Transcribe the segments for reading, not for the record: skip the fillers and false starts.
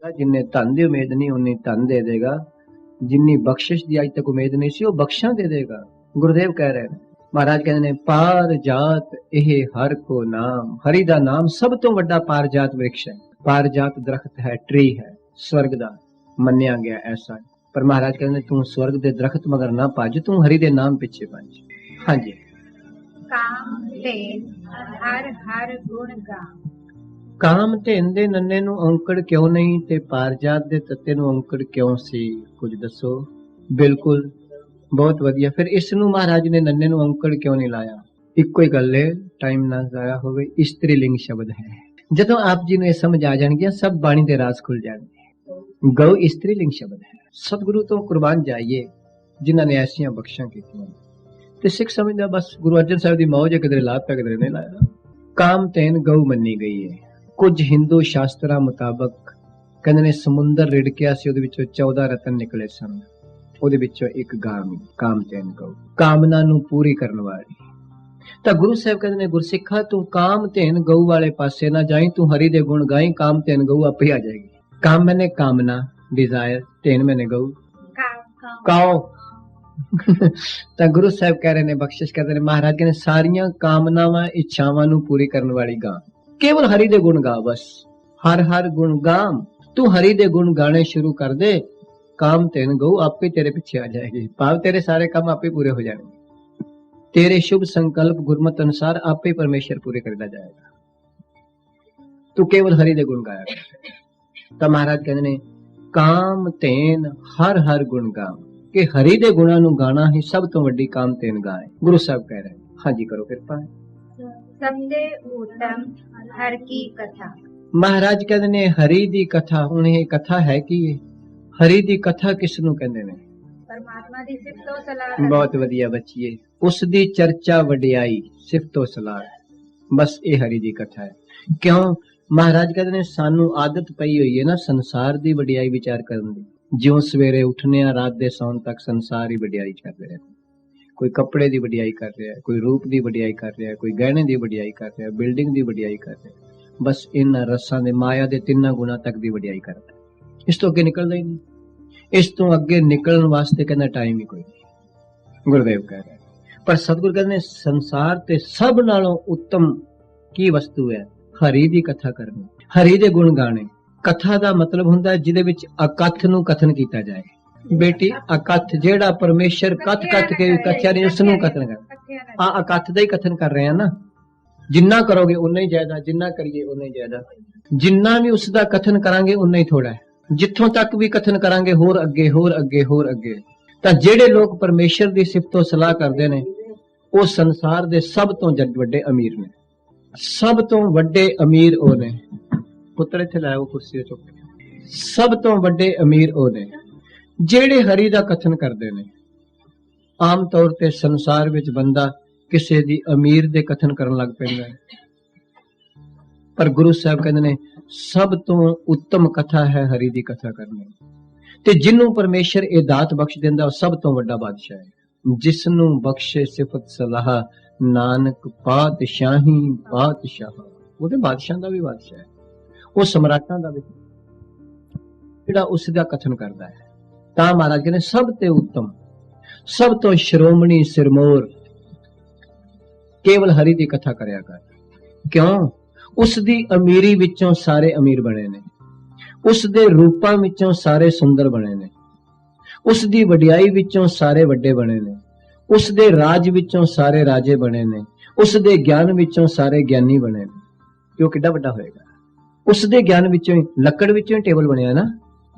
जिन्ने धन की उम्मीद नहीं उन्नी धन दे देगा, जिन्नी बख्शिश की अज तक उम्मीद नहीं सी वो बख्शा दे देगा। गुरुदेव कह रहे हैं, महाराज कहते हैं पार जात एह हर को नाम, हरि दा नाम सब तो वड्डा पार जात वृक्ष है। पार जात दरख्त है, ट्री है, स्वर्ग दा मन्निया गया ऐसा। पर महाराज कहते हैं तू स्वर्ग दे दरख्त मगर ना भज, तू हरि दे नाम पिछे भज। हाँ जी। काम ते हर हर गुण गा, ਕਾਮ ਧਨ ਦੇ ਨੰਨੇ ਨੂੰ ਔਂਕੜ ਕਿਉਂ ਨਹੀਂ ਤੇ ਪਾਰਜਾਤ ਦੇ ਤੱਤੇ ਨੂੰ ਔਂਕੜ ਕਿਉਂ ਸੀ, ਕੁਝ ਦੱਸੋ। ਬਿਲਕੁਲ, ਬਹੁਤ ਵਧੀਆ। ਫਿਰ ਇਸ ਨੂੰ ਮਹਾਰਾਜ ਨੇ ਨੰਨੇ ਨੂੰ ਔਂਕੜ ਕਿਉਂ ਨਹੀਂ ਲਾਇਆ? ਇੱਕੋ ਹੀ ਗੱਲ ਹੈ, ਟਾਈਮ ਨਾ ਜ਼ਾਇਆ ਹੋਵੇ, ਇਸਤਰੀ ਲਿੰਗ ਸ਼ਬਦ ਹੈ। ਜਦੋਂ ਆਪ ਜੀ ਨੂੰ ਇਹ ਸਮਝ ਆ ਜਾਣਗੀਆਂ ਸਭ ਬਾਣੀ ਦੇ ਰਾਜ਼ ਖੁੱਲ ਜਾਣਗੇ। ਗਊ ਇਸਤਰੀ ਲਿੰਗ ਸ਼ਬਦ ਹੈ। ਸਤਿਗੁਰੂ ਤੋਂ ਕੁਰਬਾਨ ਜਾਈਏ ਜਿਨ੍ਹਾਂ ਨੇ ਐਸੀਆਂ ਬਖਸ਼ਾਂ ਕੀਤੀਆਂ। ਤੇ ਸਿੱਖ ਸਮਝਦਾ ਬਸ ਗੁਰੂ ਅਰਜਨ ਸਾਹਿਬ ਦੀ ਮੌਜ ਹੈ, ਕਿਧਰੇ ਲਾ ਪਿਆ ਕਿਧਰੇ ਨਹੀਂ ਲਾਇਆ। ਕਾਮ ਧਨ ਗਊ ਮੰਨੀ ਗਈ ਹੈ। ਕੁਝ ਹਿੰਦੂ ਸ਼ਾਸਤਰਾਂ ਮੁਤਾਬਕ ਕਹਿੰਦੇ ਨੇ ਸਮੁੰਦਰ ਰਿੜਕਿਆ ਸੀ, ਉਹਦੇ ਵਿੱਚੋਂ 14 ਰਤਨ ਨਿਕਲੇ ਸਨ, ਉਹਦੇ ਵਿੱਚੋਂ ਇੱਕ ਗਾਮੀ ਕਾਮਧੇਨ ਗਊ, ਕਾਮਨਾ ਨੂੰ ਪੂਰੀ ਕਰਨ ਵਾਲੀ। ਤਾਂ ਗੁਰੂ ਸਾਹਿਬ ਕਹਿੰਦੇ ਨੇ ਗੁਰਸਿੱਖਾ ਤੂੰ ਕਾਮਧੇਨ ਗਊ ਵਾਲੇ ਪਾਸੇ ਨਾ ਜਾਈਂ, ਤੂੰ ਹਰੀ ਦੇ ਗੁਣ ਗਾਈ, ਕਾਮਧੇਨ ਗਊ ਆਪੇ ਆ ਜਾਏਗੀ। ਕਾਮ ਮੈਨੇ ਕਾਮਨਾ डिजायर, तेन मैंने गऊ काओ। ਤਾਂ ਗੁਰੂ ਸਾਹਿਬ ਕਹਿ ਰਹੇ ਨੇ ਬਖਸ਼ਿਸ਼ ਕਰਦੇ ਨੇ, ਮਹਾਰਾਜ ਕਹਿੰਦੇ ਸਾਰੀਆਂ ਕਾਮਨਾਵਾਂ ਇੱਛਾਵਾਂ ਨੂੰ ਪੂਰੀ ਕਰਨ ਵਾਲੀ ਗਾਂ, ਕੇਵਲ ਹਰੀ ਦੇ ਗੁਣ ਗਾ ਬਸ। ਹਰ ਹਰ ਗੁਣ ਗਾਮ, ਤੂੰ ਹਰੀ ਦੇ ਗੁਣ ਗਾਣੇ ਸ਼ੁਰੂ ਕਰ ਦੇ, ਕਾਮ ਤੈਨ ਗਊ ਆਪੇ ਤੇਰੇ ਪਿੱਛੇ ਆ ਜਾਏਗੀ। ਭਾਵ ਤੇਰੇ ਸਾਰੇ ਕੰਮ ਆਪੇ ਪੂਰੇ ਹੋ ਜਾਣਗੇ, ਤੇਰੇ ਸ਼ੁਭ ਸੰਕल्प ਗੁਰਮਤਿ ਅਨੁਸਾਰ ਆਪੇ ਪਰਮੇਸ਼ਰ ਪੂਰੇ ਕਰਦਾ ਜਾਏਗਾ। ਤੂੰ ਕੇਵਲ ਹਰੀ ਦੇ ਗੁਣ ਗਾਇਆ ਕਰ। ਤਾਂ ਮਹਾਰਾਜ ਕਹਿੰਦੇ ਨੇ ਕਾਮ ਤੈਨ ਹਰ ਹਰ ਗੁਣ ਗਾਮ, ਕਿ ਹਰੀ ਦੇ ਗੁਣਾਂ ਨੂੰ ਗਾਣਾ ਹੀ ਸਭ ਤੋਂ ਵੱਡੀ ਕਾਮ ਤੈਨ ਗਾਏ। ਗੁਰੂ ਸਾਹਿਬ ਕਹਿ ਰਹੇ ਹਾਂਜੀ ਕਰੋ ਕਿਰਪਾ। सबसे उत्तम हर की कथा। ਮਹਾਰਾਜ ਕਹਿੰਦੇ ਨੇ ਹਰੀ ਦੀ ਕਥਾ। ਹੁਣ ਇਹ ਕਥਾ ਹੈ ਕੀ? ਹਰੀ ਦੀ ਕਥਾ ਕਿਸ ਨੂੰ ਕਹਿੰਦੇ ਨੇ? परमात्मा दी सिफतो सलाह। ਬਹੁਤ ਵਧੀਆ ਬੱਚੀਏ, ਉਸ ਦੀ ਚਰਚਾ ਵਡਿਆਈ ਸਿਫਤੋ ਸਲਾਹ, ਬਸ ਇਹ ਹਰੀ ਦੀ ਕਥਾ ਹੈ। ਕਿਉਂ? ਮਹਾਰਾਜ ਕਹਿੰਦੇ ਨੇ ਸਾਨੂੰ ਆਦਤ ਪਈ ਹੋਈ ਹੈ ਨਾ ਸੰਸਾਰ ਦੀ ਵਡਿਆਈ ਵਿਚਾਰ ਕਰਨ ਦੀ। ਜਿਉਂ ਸਵੇਰੇ ਉੱਠਨੇ ਆ ਰਾਤ ਦੇ ਸੌਣ ਤੱਕ ਸੰਸਾਰ ਹੀ ਵਡਿਆਈ ਕਰ ਰਿਹਾ। ਕੋਈ ਕੱਪੜੇ ਦੀ ਵਡਿਆਈ ਕਰ ਰਿਹਾ, ਕੋਈ ਰੂਪ ਦੀ ਵਡਿਆਈ ਕਰ ਰਿਹਾ, ਕੋਈ ਗਹਿਣੇ ਦੀ ਵਡਿਆਈ ਕਰ ਰਿਹਾ, ਬਿਲਡਿੰਗ ਦੀ ਵਡਿਆਈ ਕਰ ਰਿਹਾ। ਬਸ ਇਹਨਾਂ ਰਸਾਂ ਦੇ ਮਾਇਆ ਦੇ ਤਿੰਨਾਂ ਗੁਣਾ ਤੱਕ ਦੀ ਵਡਿਆਈ ਕਰਦਾ। ਇਸ ਤੋਂ ਅੱਗੇ ਨਿਕਲਦਾ ਹੀ ਨਹੀਂ। ਇਸ ਤੋਂ ਅੱਗੇ ਨਿਕਲਣ ਵਾਸਤੇ ਕਹਿੰਦਾ ਟਾਈਮ ਹੀ ਕੋਈ ਨਹੀਂ। ਗੁਰਦੇਵ ਕਹਿ ਰਿਹਾ। ਪਰ ਸਤਿਗੁਰ ਕਹਿੰਦੇ ਸੰਸਾਰ ਤੇ ਸਭ ਨਾਲੋਂ ਉੱਤਮ ਕੀ ਵਸਤੂ ਹੈ? ਹਰੀ ਦੀ ਕਥਾ ਕਰਨੀ, ਹਰੀ ਦੇ ਗੁਣ ਗਾਣੇ। ਕਥਾ ਦਾ ਮਤਲਬ ਹੁੰਦਾ ਜਿਹਦੇ ਵਿੱਚ ਅਕਥ ਨੂੰ ਕਥਨ ਕੀਤਾ ਜਾਏ। ਬੇਟੀ ਅਕਥ ਜਿਹੜਾ ਪਰਮੇਸ਼ਰ ਕਥ ਕਥ ਕੇ ਕਥਿਆ ਨਹੀਂ, ਉਸ ਨੂੰ ਕਥਨ ਕਰ। ਆ ਅਕਥ ਦਾ ਹੀ ਕਥਨ ਕਰ ਰਹੇ ਆ ਨਾ। ਜਿੰਨਾ ਕਰੋਗੇ ਉਨਾ ਹੀ ਜ਼ਿਆਦਾ, ਜਿੰਨਾ ਕਰੀਏ ਉਨਾ ਹੀ ਜ਼ਿਆਦਾ। ਜਿੰਨਾ ਵੀ ਉਸ ਦਾ ਕਥਨ ਕਰਾਂਗੇ ਉਨਾ ਹੀ ਥੋੜਾ ਹੈ। ਜਿੱਥੋਂ ਤੱਕ ਵੀ ਕਥਨ ਕਰਾਂਗੇ ਹੋਰ ਅੱਗੇ ਹੋਰ ਅੱਗੇ ਹੋਰ ਅੱਗੇ। ਤਾਂ ਜਿਹੜੇ ਲੋਕ ਪਰਮੇਸ਼ਰ ਦੀ ਸਿਫਤੋ ਸਲਾਹ ਕਰਦੇ ਨੇ ਉਹ ਸੰਸਾਰ ਦੇ ਸਭ ਤੋਂ ਵੱਡੇ ਅਮੀਰ ਨੇ। ਸਭ ਤੋਂ ਵੱਡੇ ਅਮੀਰ ਉਹ ਨੇ। ਪੁੱਤਰ ਇੱਥੇ ਲਾਓ ਕੁਰਸੀ ਚੁੱਕ ਕੇ। ਸਭ ਤੋਂ ਵੱਡੇ ਅਮੀਰ ਉਹ ਨੇ ਜਿਹੜੇ ਹਰੀ ਦਾ ਕਥਨ ਕਰਦੇ ਨੇ। ਆਮ ਤੌਰ ਤੇ ਸੰਸਾਰ ਵਿੱਚ ਬੰਦਾ ਕਿਸੇ ਦੀ ਅਮੀਰ ਦੇ ਕਥਨ ਕਰਨ ਲੱਗ ਪੈਂਦਾ ਹੈ, ਪਰ ਗੁਰੂ ਸਾਹਿਬ ਕਹਿੰਦੇ ਨੇ ਸਭ ਤੋਂ ਉੱਤਮ ਕਥਾ ਹੈ ਹਰੀ ਦੀ ਕਥਾ ਕਰਨੀ। ਤੇ ਜਿਹਨੂੰ ਪਰਮੇਸ਼ਰ ਇਹ ਦਾਤ ਬਖਸ਼ ਦਿੰਦਾ ਉਹ ਸਭ ਤੋਂ ਵੱਡਾ ਬਾਦਸ਼ਾਹ ਹੈ। ਜਿਸ ਨੂੰ ਬਖਸ਼ੇ ਸਿਫਤ ਸਲਾਹ ਨਾਨਕ ਪਾਤਸ਼ਾਹੀ ਪਾਤਸ਼ਾਹ। ਉਹਦੇ ਬਾਦਸ਼ਾਹ ਦਾ ਵੀ ਬਾਦਸ਼ਾਹ ਹੈ, ਉਹ ਸਮਰਾਟਾਂ ਦਾ ਵੀ, ਜਿਹੜਾ ਉਸ ਦਾ ਕਥਨ ਕਰਦਾ ਹੈ। ਤਾਂ ਮਹਾਰਾਜ ਕਹਿੰਦੇ ਸਭ ਤੇ ਉੱਤਮ, ਸਭ ਤੋਂ ਸ਼੍ਰੋਮਣੀ ਸਿਰਮੌਰ ਕੇਵਲ ਹਰੀ ਦੀ ਕਥਾ ਕਰਿਆ ਕਰ। ਕਿਉਂ? ਉਸ ਦੀ ਅਮੀਰੀ ਵਿੱਚੋਂ ਸਾਰੇ ਅਮੀਰ ਬਣੇ ਨੇ, ਉਸ ਦੇ ਰੂਪਾਂ ਵਿੱਚੋਂ ਸਾਰੇ ਸੁੰਦਰ ਬਣੇ ਨੇ, ਉਸ ਦੀ ਵਡਿਆਈ ਵਿੱਚੋਂ ਸਾਰੇ ਵੱਡੇ ਬਣੇ ਨੇ, ਉਸ ਦੇ ਰਾਜ ਵਿੱਚੋਂ ਸਾਰੇ ਰਾਜੇ ਬਣੇ ਨੇ, ਉਸ ਦੇ ਗਿਆਨ ਵਿੱਚੋਂ ਸਾਰੇ ਗਿਆਨੀ ਬਣੇ ਨੇ। ਕਿ ਉਹ ਕਿੱਡਾ ਵੱਡਾ ਹੋਏਗਾ। ਉਸ ਦੇ ਗਿਆਨ ਵਿੱਚੋਂ ਹੀ, ਲੱਕੜ ਵਿੱਚੋਂ ਹੀ ਟੇਬਲ ਬਣਿਆ ਨਾ।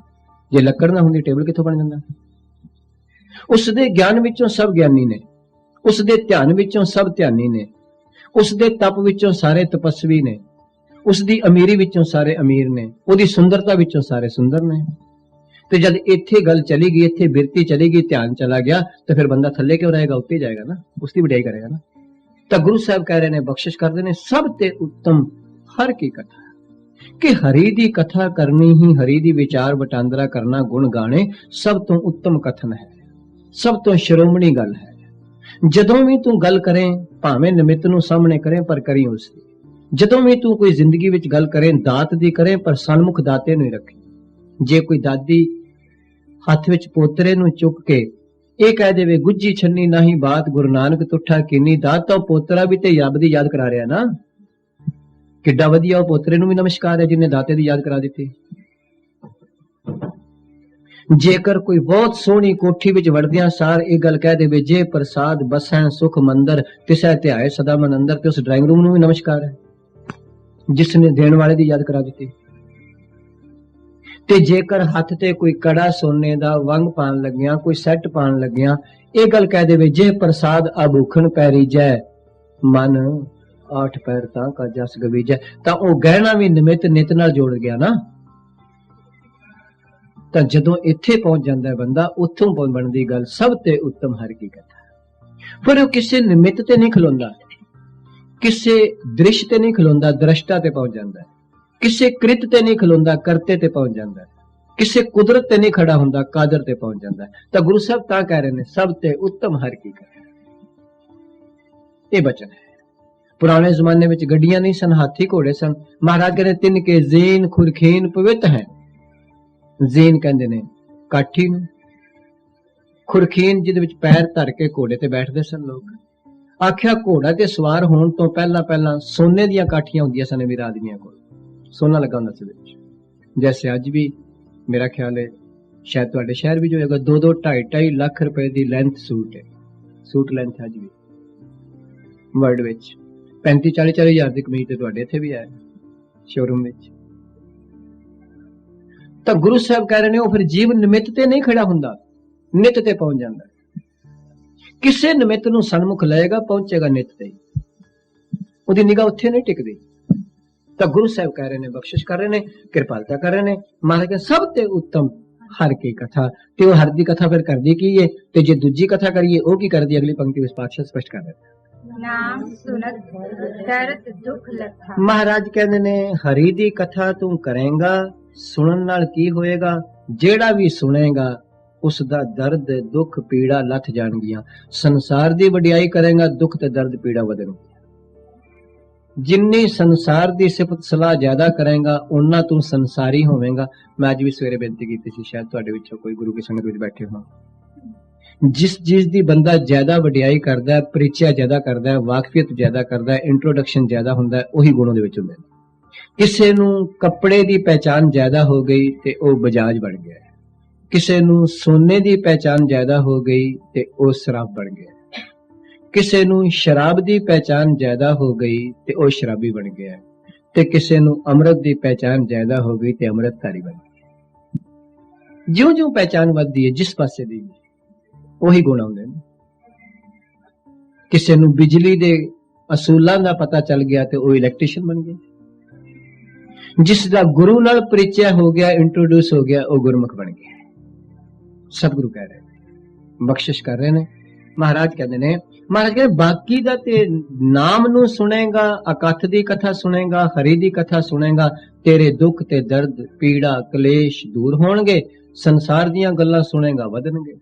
ਜੇ ਲੱਕੜ ਨਾ ਹੁੰਦੀ ਟੇਬਲ ਕਿੱਥੋਂ ਬਣ ਜਾਂਦਾ? ਉਸ ਦੇ ਗਿਆਨ ਵਿੱਚੋਂ ਸਭ ਗਿਆਨੀ ਨੇ, ਉਸ ਦੇ ਧਿਆਨ ਵਿੱਚੋਂ ਸਭ ਧਿਆਨੀ ਨੇ, ਉਸ ਦੇ ਤਪ ਵਿੱਚੋਂ ਸਾਰੇ ਤਪਸਵੀ ਨੇ, ਉਸ ਦੀ ਅਮੀਰੀ ਵਿੱਚੋਂ ਸਾਰੇ ਅਮੀਰ ਨੇ, ਉਹਦੀ ਸੁੰਦਰਤਾ ਵਿੱਚੋਂ ਸਾਰੇ ਸੁੰਦਰ ਨੇ। ਤੇ ਜਦ ਇੱਥੇ ਗੱਲ ਚਲੀ ਗਈ, ਇੱਥੇ ਬਿਰਤੀ ਚਲੀ ਗਈ, ਧਿਆਨ ਚਲਾ ਗਿਆ, ਤਾਂ ਫਿਰ ਬੰਦਾ ਥੱਲੇ ਕਿਉਂ ਰਹੇਗਾ? ਉੱਤੇ ਜਾਏਗਾ ਨਾ, ਉਸ ਦੀ ਵਡਿਆਈ ਕਰੇਗਾ ਨਾ। ਤਾਂ ਗੁਰੂ ਸਾਹਿਬ ਕਹਿ ਰਹੇ ਨੇ, ਬਖਸ਼ਿਸ਼ ਕਰਦੇ ਨੇ ਸਭ ਤੇ ਉੱਤਮ ਹਰ ਕੀ ਕਥਾ, ਕਿ ਹਰੀ ਦੀ ਕਥਾ ਕਰਨੀ ਹੀ, ਹਰੀ ਦੀ ਵਿਚਾਰ ਵਟਾਂਦਰਾ ਕਰਨਾ, ਗੁਣ ਗਾਣੇ ਸਭ ਤੋਂ ਉੱਤਮ ਕਥਨ ਹੈ, ਸਭ ਤੋਂ ਸ਼੍ਰੋਮਣੀ ਗੱਲ ਹੈ। ਜਦੋਂ ਵੀ ਤੂੰ ਗੱਲ ਕਰੇ ਭਾਵੇਂ ਨਿਮਿਤ ਨੂੰ ਸਾਹਮਣੇ ਕਰੇ ਪਰ ਕਰੀ ਉਸ ਦੀ। ਜਦੋਂ ਵੀ ਤੂੰ ਕੋਈ ਜ਼ਿੰਦਗੀ ਵਿੱਚ ਗੱਲ ਕਰੇ ਦਾਤ ਦੀ ਕਰੇ ਪਰ ਸਨਮੁਖ ਦਾਤੇ ਨੂੰ ਹੀ ਰੱਖੇ। ਜੇ ਕੋਈ ਦਾਦੀ ਹੱਥ ਵਿੱਚ ਪੋਤਰੇ ਨੂੰ ਚੁੱਕ ਕੇ ਇਹ ਕਹਿ ਦੇਵੇ ਗੁੱਜੀ ਛੰਨੀ ਨਹੀਂ ਬਾਤ ਗੁਰੂ ਨਾਨਕ ਤੁਠਾ ਕੀਨੀ ਦਾਤ, ਤਾਂ ਪੋਤਰਾ ਵੀ ਤੇ ਰੱਬ ਦੀ ਯਾਦ ਕਰਾ ਰਿਹਾ ਨਾ। ਕਿੱਡਾ ਵਧੀਆ ਉਹ ਪੋਤਰੇ ਨੂੰ ਵੀ ਨਮਸਕਾਰ ਹੈ ਜਿਹਨੇ ਦਾਤੇ ਦੀ ਯਾਦ ਕਰਾ ਦਿੱਤੀ। ਜੇਕਰ ਕੋਈ ਬਹੁਤ ਸੋਹਣੀ ਕੋਠੀ ਵਿੱਚ ਵੜਦਿਆਂ ਸਾਰ ਇਹ ਗੱਲ ਕਹਿ ਦੇਵੇ ਜੇ ਪ੍ਰਸਾਦ ਬਸੈ ਸੁਖ ਮੰਦਰ ਤਿਸੈ ਧਿਆਏ ਸਦਾ ਮਨ ਅੰਦਰ, ਤੇ ਉਸ ਡਰਾਇੰਗ ਰੂਮ ਨੂੰ ਵੀ ਨਮਸਕਾਰ ਹੈ ਜਿਸ ਨੇ ਦੇਣ ਵਾਲੇ ਦੀ ਯਾਦ ਕਰਾ ਦਿੱਤੀ। ਤੇ ਜੇਕਰ ਹੱਥ ਤੇ ਕੋਈ ਕੜਾ ਸੋਨੇ ਦਾ ਵੰਗ ਪਾਣ ਲੱਗਿਆ, ਕੋਈ ਸੈੱਟ ਪਾਣ ਲੱਗਿਆ ਇਹ ਗੱਲ ਕਹਿ ਦੇਵੇ ਜੇ ਪ੍ਰਸਾਦ ਅਭੂਖਣ ਪੈਰੀ ਜੈ ਮਨ ਆਠ ਪੈਰ ਤਾਂ ਕਾ ਜਸ ਗਵੀਜੈ, ਤਾਂ ਉਹ ਗਹਿਣਾ ਵੀ ਨਿਮਿਤ ਨਿਤ ਨਾਲ ਜੋੜ ਗਿਆ ਨਾ। ਤਾਂ ਜਦੋਂ ਇੱਥੇ ਪਹੁੰਚ ਜਾਂਦਾ ਹੈ ਬੰਦਾ, ਉੱਥੋਂ ਬਣਦੀ ਗੱਲ ਸਭ ਤੇ ਉੱਤਮ ਹਰਿ ਕੀ ਕਥਾ। ਪਰ ਉਹ ਕਿਸੇ ਨਿਮਿਤ ਤੇ ਨਹੀਂ ਖਲੋਂਦਾ, ਕਿਸੇ ਦ੍ਰਿਸ਼ ਤੇ ਨਹੀਂ ਖਲੋਂਦਾ, ਦ੍ਰਸ਼ਟਾ ਤੇ ਪਹੁੰਚ ਜਾਂਦਾ ਹੈ। ਕਿਸੇ ਕ੍ਰਿਤ ਤੇ ਨਹੀਂ ਖਲੋਂਦਾ, ਕਰਤੇ ਤੇ ਪਹੁੰਚ ਜਾਂਦਾ ਹੈ। ਕਿਸੇ ਕੁਦਰਤ ਤੇ ਨਹੀਂ ਖੜਾ ਹੁੰਦਾ, ਕਾਦਰ ਤੇ ਪਹੁੰਚ ਜਾਂਦਾ ਹੈ। ਤਾਂ ਗੁਰੂ ਸਾਹਿਬ ਤਾਂ ਕਹਿ ਰਹੇ ਨੇ ਸਭ ਤੇ ਉੱਤਮ ਹਰਿ ਕੀ ਕਥਾ। ਇਹ ਬਚਨ ਹੈ। ਪੁਰਾਣੇ ਜ਼ਮਾਨੇ ਵਿੱਚ ਗੱਡੀਆਂ ਨਹੀਂ ਸਨ, ਹਾਥੀ ਘੋੜੇ ਸਨ। ਮਹਾਰਾਜ ਕਹਿੰਦੇ ਤਿੰਨ ਕੇ ਜ਼ੀਨ ਖੁਰਖੀਨ ਪਵਿੱਤ ਹੈ। ਜ਼ੀਨ ਕਹਿੰਦੇ ਨੇ ਕਾਠੀ ਨੂੰ, ਖੁਰਖੀਨ ਜਿਹਦੇ ਵਿੱਚ ਪੈਰ ਧਰ ਕੇ ਘੋੜੇ ਤੇ ਬੈਠਦੇ ਸਨ ਲੋਕ। ਆਖਿਆ ਘੋੜਾ ਤੇ ਸਵਾਰ ਹੋਣ ਤੋਂ ਪਹਿਲਾਂ ਸੋਨੇ ਦੀਆਂ ਕਾਠੀਆਂ ਹੁੰਦੀਆਂ ਸਨ ਅਮੀਰ ਆਦਮੀਆਂ ਕੋਲ, ਸੋਨਾ ਲੱਗਾ ਹੁੰਦਾ ਸੀ ਵਿੱਚ। ਜੈਸੇ ਅੱਜ ਵੀ ਮੇਰਾ ਖਿਆਲ ਹੈ ਸ਼ਾਇਦ ਤੁਹਾਡੇ ਸ਼ਹਿਰ ਵੀ ਜੋ ਹੋਏਗਾ 2-2, 2.5 ਲੱਖ ਰੁਪਏ ਦੀ ਲੈਂਥ ਸੂਟ ਹੈ। ਸੂਟ ਲੈਂਥ ਅੱਜ ਵੀ ਵਰਲਡ ਵਿੱਚ 35-40 ਹਜ਼ਾਰ ਦੀ ਕਮੀਜ਼ ਤੇ ਤੁਹਾਡੇ ਇੱਥੇ ਵੀ ਹੈ ਸ਼ੋਰੂਮ ਵਿੱਚ। ਤਾਂ ਗੁਰੂ ਸਾਹਿਬ ਕਹਿ ਰਹੇ ਨੇ ਉਹ ਫਿਰ ਜੀਵ ਨਿਮਿਤ ਤੇ ਨਹੀਂ ਖੜਾ ਹੁੰਦਾ, ਨਿਤ ਤੇ ਪਹੁੰਚ ਜਾਂਦਾ। ਕਿਸੇ ਨਿਮਿਤ ਨੂੰ ਸਨਮੁਖ ਲਏਗਾ, ਪਹੁੰਚੇਗਾ ਨਿਤ ਤੇ, ਉਹਦੀ ਨਿਗਾਹ ਉੱਥੇ ਨਹੀਂ ਟਿਕਦੀ। ਤਾਂ ਗੁਰੂ ਸਾਹਿਬ ਕਹਿ ਰਹੇ ਨੇ, ਬਖਸ਼ਿਸ਼ ਕਰ ਰਹੇ ਨੇ, ਕਿਰਪਾਲਤਾ ਕਰ ਰਹੇ ਨੇ। ਮਹਾਰਾਜ ਕਹਿੰਦੇ ਸਭ ਤੇ ਉੱਤਮ ਹਰਿ ਕੀ ਕਥਾ। ਤੇ ਉਹ ਹਰਿ ਦੀ ਕਥਾ ਫਿਰ ਕਰਦੀ ਕੀ ਹੈ, ਤੇ ਜੇ ਦੂਜੀ ਕਥਾ ਕਰੀਏ ਉਹ ਕੀ ਕਰਦੀ, ਅਗਲੀ ਪੰਕਤੀ ਵਿੱਚ ਪਾਤਸ਼ਾਹ ਸਪਸ਼ਟ ਕਰ ਰਹੇ ਨੇ। ਨਾਮ ਸੁਨਤ ਦਰਦ ਦੁੱਖ ਲੱਥਾ। ਮਹਾਰਾਜ ਕਹਿੰਦੇ ਨੇ ਹਰੀ ਦੀ ਕਥਾ ਤੂੰ ਕਰੇਂਗਾ, ਸੁਣਨ ਨਾਲ ਕੀ ਹੋਏਗਾ, ਜਿਹੜਾ ਵੀ ਸੁਣੇਗਾ ਉਸ ਦਾ ਦਰਦ ਦੁੱਖ ਪੀੜਾ ਲੱਥ ਜਾਣਗੀਆਂ। ਸੰਸਾਰ ਦੀ ਵਡਿਆਈ ਕਰੇਗਾ, ਦੁੱਖ ਤੇ ਦਰਦ ਪੀੜਾ ਵਧਣਗੀਆਂ। ਜਿੰਨੀ ਸੰਸਾਰ ਦੀ ਸਿਫਤ ਸਲਾਹ ਜ਼ਿਆਦਾ ਕਰੇਗਾ ਉਨਾ ਤੂੰ ਸੰਸਾਰੀ ਹੋਵੇਂਗਾ। ਮੈਂ ਅੱਜ ਵੀ ਸਵੇਰੇ ਬੇਨਤੀ ਕੀਤੀ ਸੀ, ਸ਼ਾਇਦ ਤੁਹਾਡੇ ਵਿੱਚੋਂ ਕੋਈ ਗੁਰੂ ਕੀ ਸੰਗਤ ਵਿੱਚ ਬੈਠੇ ਹੋਣ। ਜਿਸ ਚੀਜ਼ ਦੀ ਬੰਦਾ ਜ਼ਿਆਦਾ ਵਡਿਆਈ ਕਰਦਾ ਹੈ, ਪਰਿਚੈ ਜ਼ਿਆਦਾ ਕਰਦਾ ਹੈ, ਵਾਕਫੀਅਤ ਜ਼ਿਆਦਾ ਕਰਦਾ ਹੈ, ਇੰਟਰੋਡਕਸ਼ਨ ਜ਼ਿਆਦਾ ਹੁੰਦਾ ਹੈ, ਉਹੀ ਗੁਣ ਉਹਦੇ ਵਿੱਚ ਹੁੰਦੇ ਨੇ। ਕਿਸੇ ਨੂੰ ਕੱਪੜੇ ਦੀ ਪਹਿਚਾਨ ਜ਼ਿਆਦਾ ਹੋ ਗਈ ਤੇ ਉਹ ਬਜਾਜ ਬਣ ਗਿਆ। ਕਿਸੇ ਨੂੰ ਸੋਨੇ ਦੀ ਪਹਿਚਾਨ ਜ਼ਿਆਦਾ ਹੋ ਗਈ ਤੇ ਉਹ ਸ਼ਰਾਬ ਬਣ ਗਿਆ। ਕਿਸੇ ਨੂੰ ਸ਼ਰਾਬ ਦੀ ਪਹਿਚਾਨ ਜ਼ਿਆਦਾ ਹੋ ਗਈ ਤੇ ਉਹ ਸ਼ਰਾਬੀ ਬਣ ਗਿਆ। ਤੇ ਕਿਸੇ ਨੂੰ ਅੰਮ੍ਰਿਤ ਦੀ ਪਹਿਚਾਨ ਜ਼ਿਆਦਾ ਹੋ ਗਈ ਤੇ ਅੰਮ੍ਰਿਤਧਾਰੀ ਬਣ ਗਿਆ। ਜਿਉਂ-ਜਿਉਂ ਪਹਿਚਾਨ ਵੱਧਦੀ ਹੈ ਜਿਸ ਪਾਸੇ ਦੀ, ਉਹੀ ਗੁਣ ਆਉਂਦੇ ਨੇ। ਕਿਸੇ ਨੂੰ ਬਿਜਲੀ ਦੇ ਅਸੂਲਾਂ ਦਾ ਪਤਾ ਚੱਲ ਗਿਆ ਤੇ ਉਹ ਇਲੈਕਟ੍ਰੀਸ਼ੀਅਨ ਬਣ ਗਿਆ। ਜਿਸ ਦਾ ਗੁਰੂ ਨਾਲ ਪਰਿਚੈ ਹੋ ਗਿਆ, ਇੰਟਰੋਡਿਊਸ ਹੋ ਗਿਆ, ਉਹ ਗੁਰਮੁਖ ਬਣ ਗਿਆ। ਸਤਿਗੁਰੂ ਕਹਿ ਰਹੇ ਨੇ, ਬਖਸ਼ਿਸ਼ ਕਰ ਰਹੇ ਨੇ। ਮਹਾਰਾਜ ਕਹਿੰਦੇ ਨੇ, ਮਹਾਰਾਜ ਕਹਿੰਦੇ ਬਾਕੀ ਦਾ ਤੇ ਨਾਮ ਨੂੰ ਸੁਣੇਗਾ, ਅਕਥ ਦੀ ਕਥਾ ਸੁਣੇਗਾ, ਹਰੀ ਦੀ ਕਥਾ ਸੁਣੇਗਾ, ਤੇਰੇ ਦੁੱਖ ਤੇ ਦਰਦ ਪੀੜਾ ਕਲੇਸ਼ ਦੂਰ ਹੋਣਗੇ। ਸੰਸਾਰ ਦੀਆਂ ਗੱਲਾਂ ਸੁਣੇਗਾ, ਵਧਣਗੇ।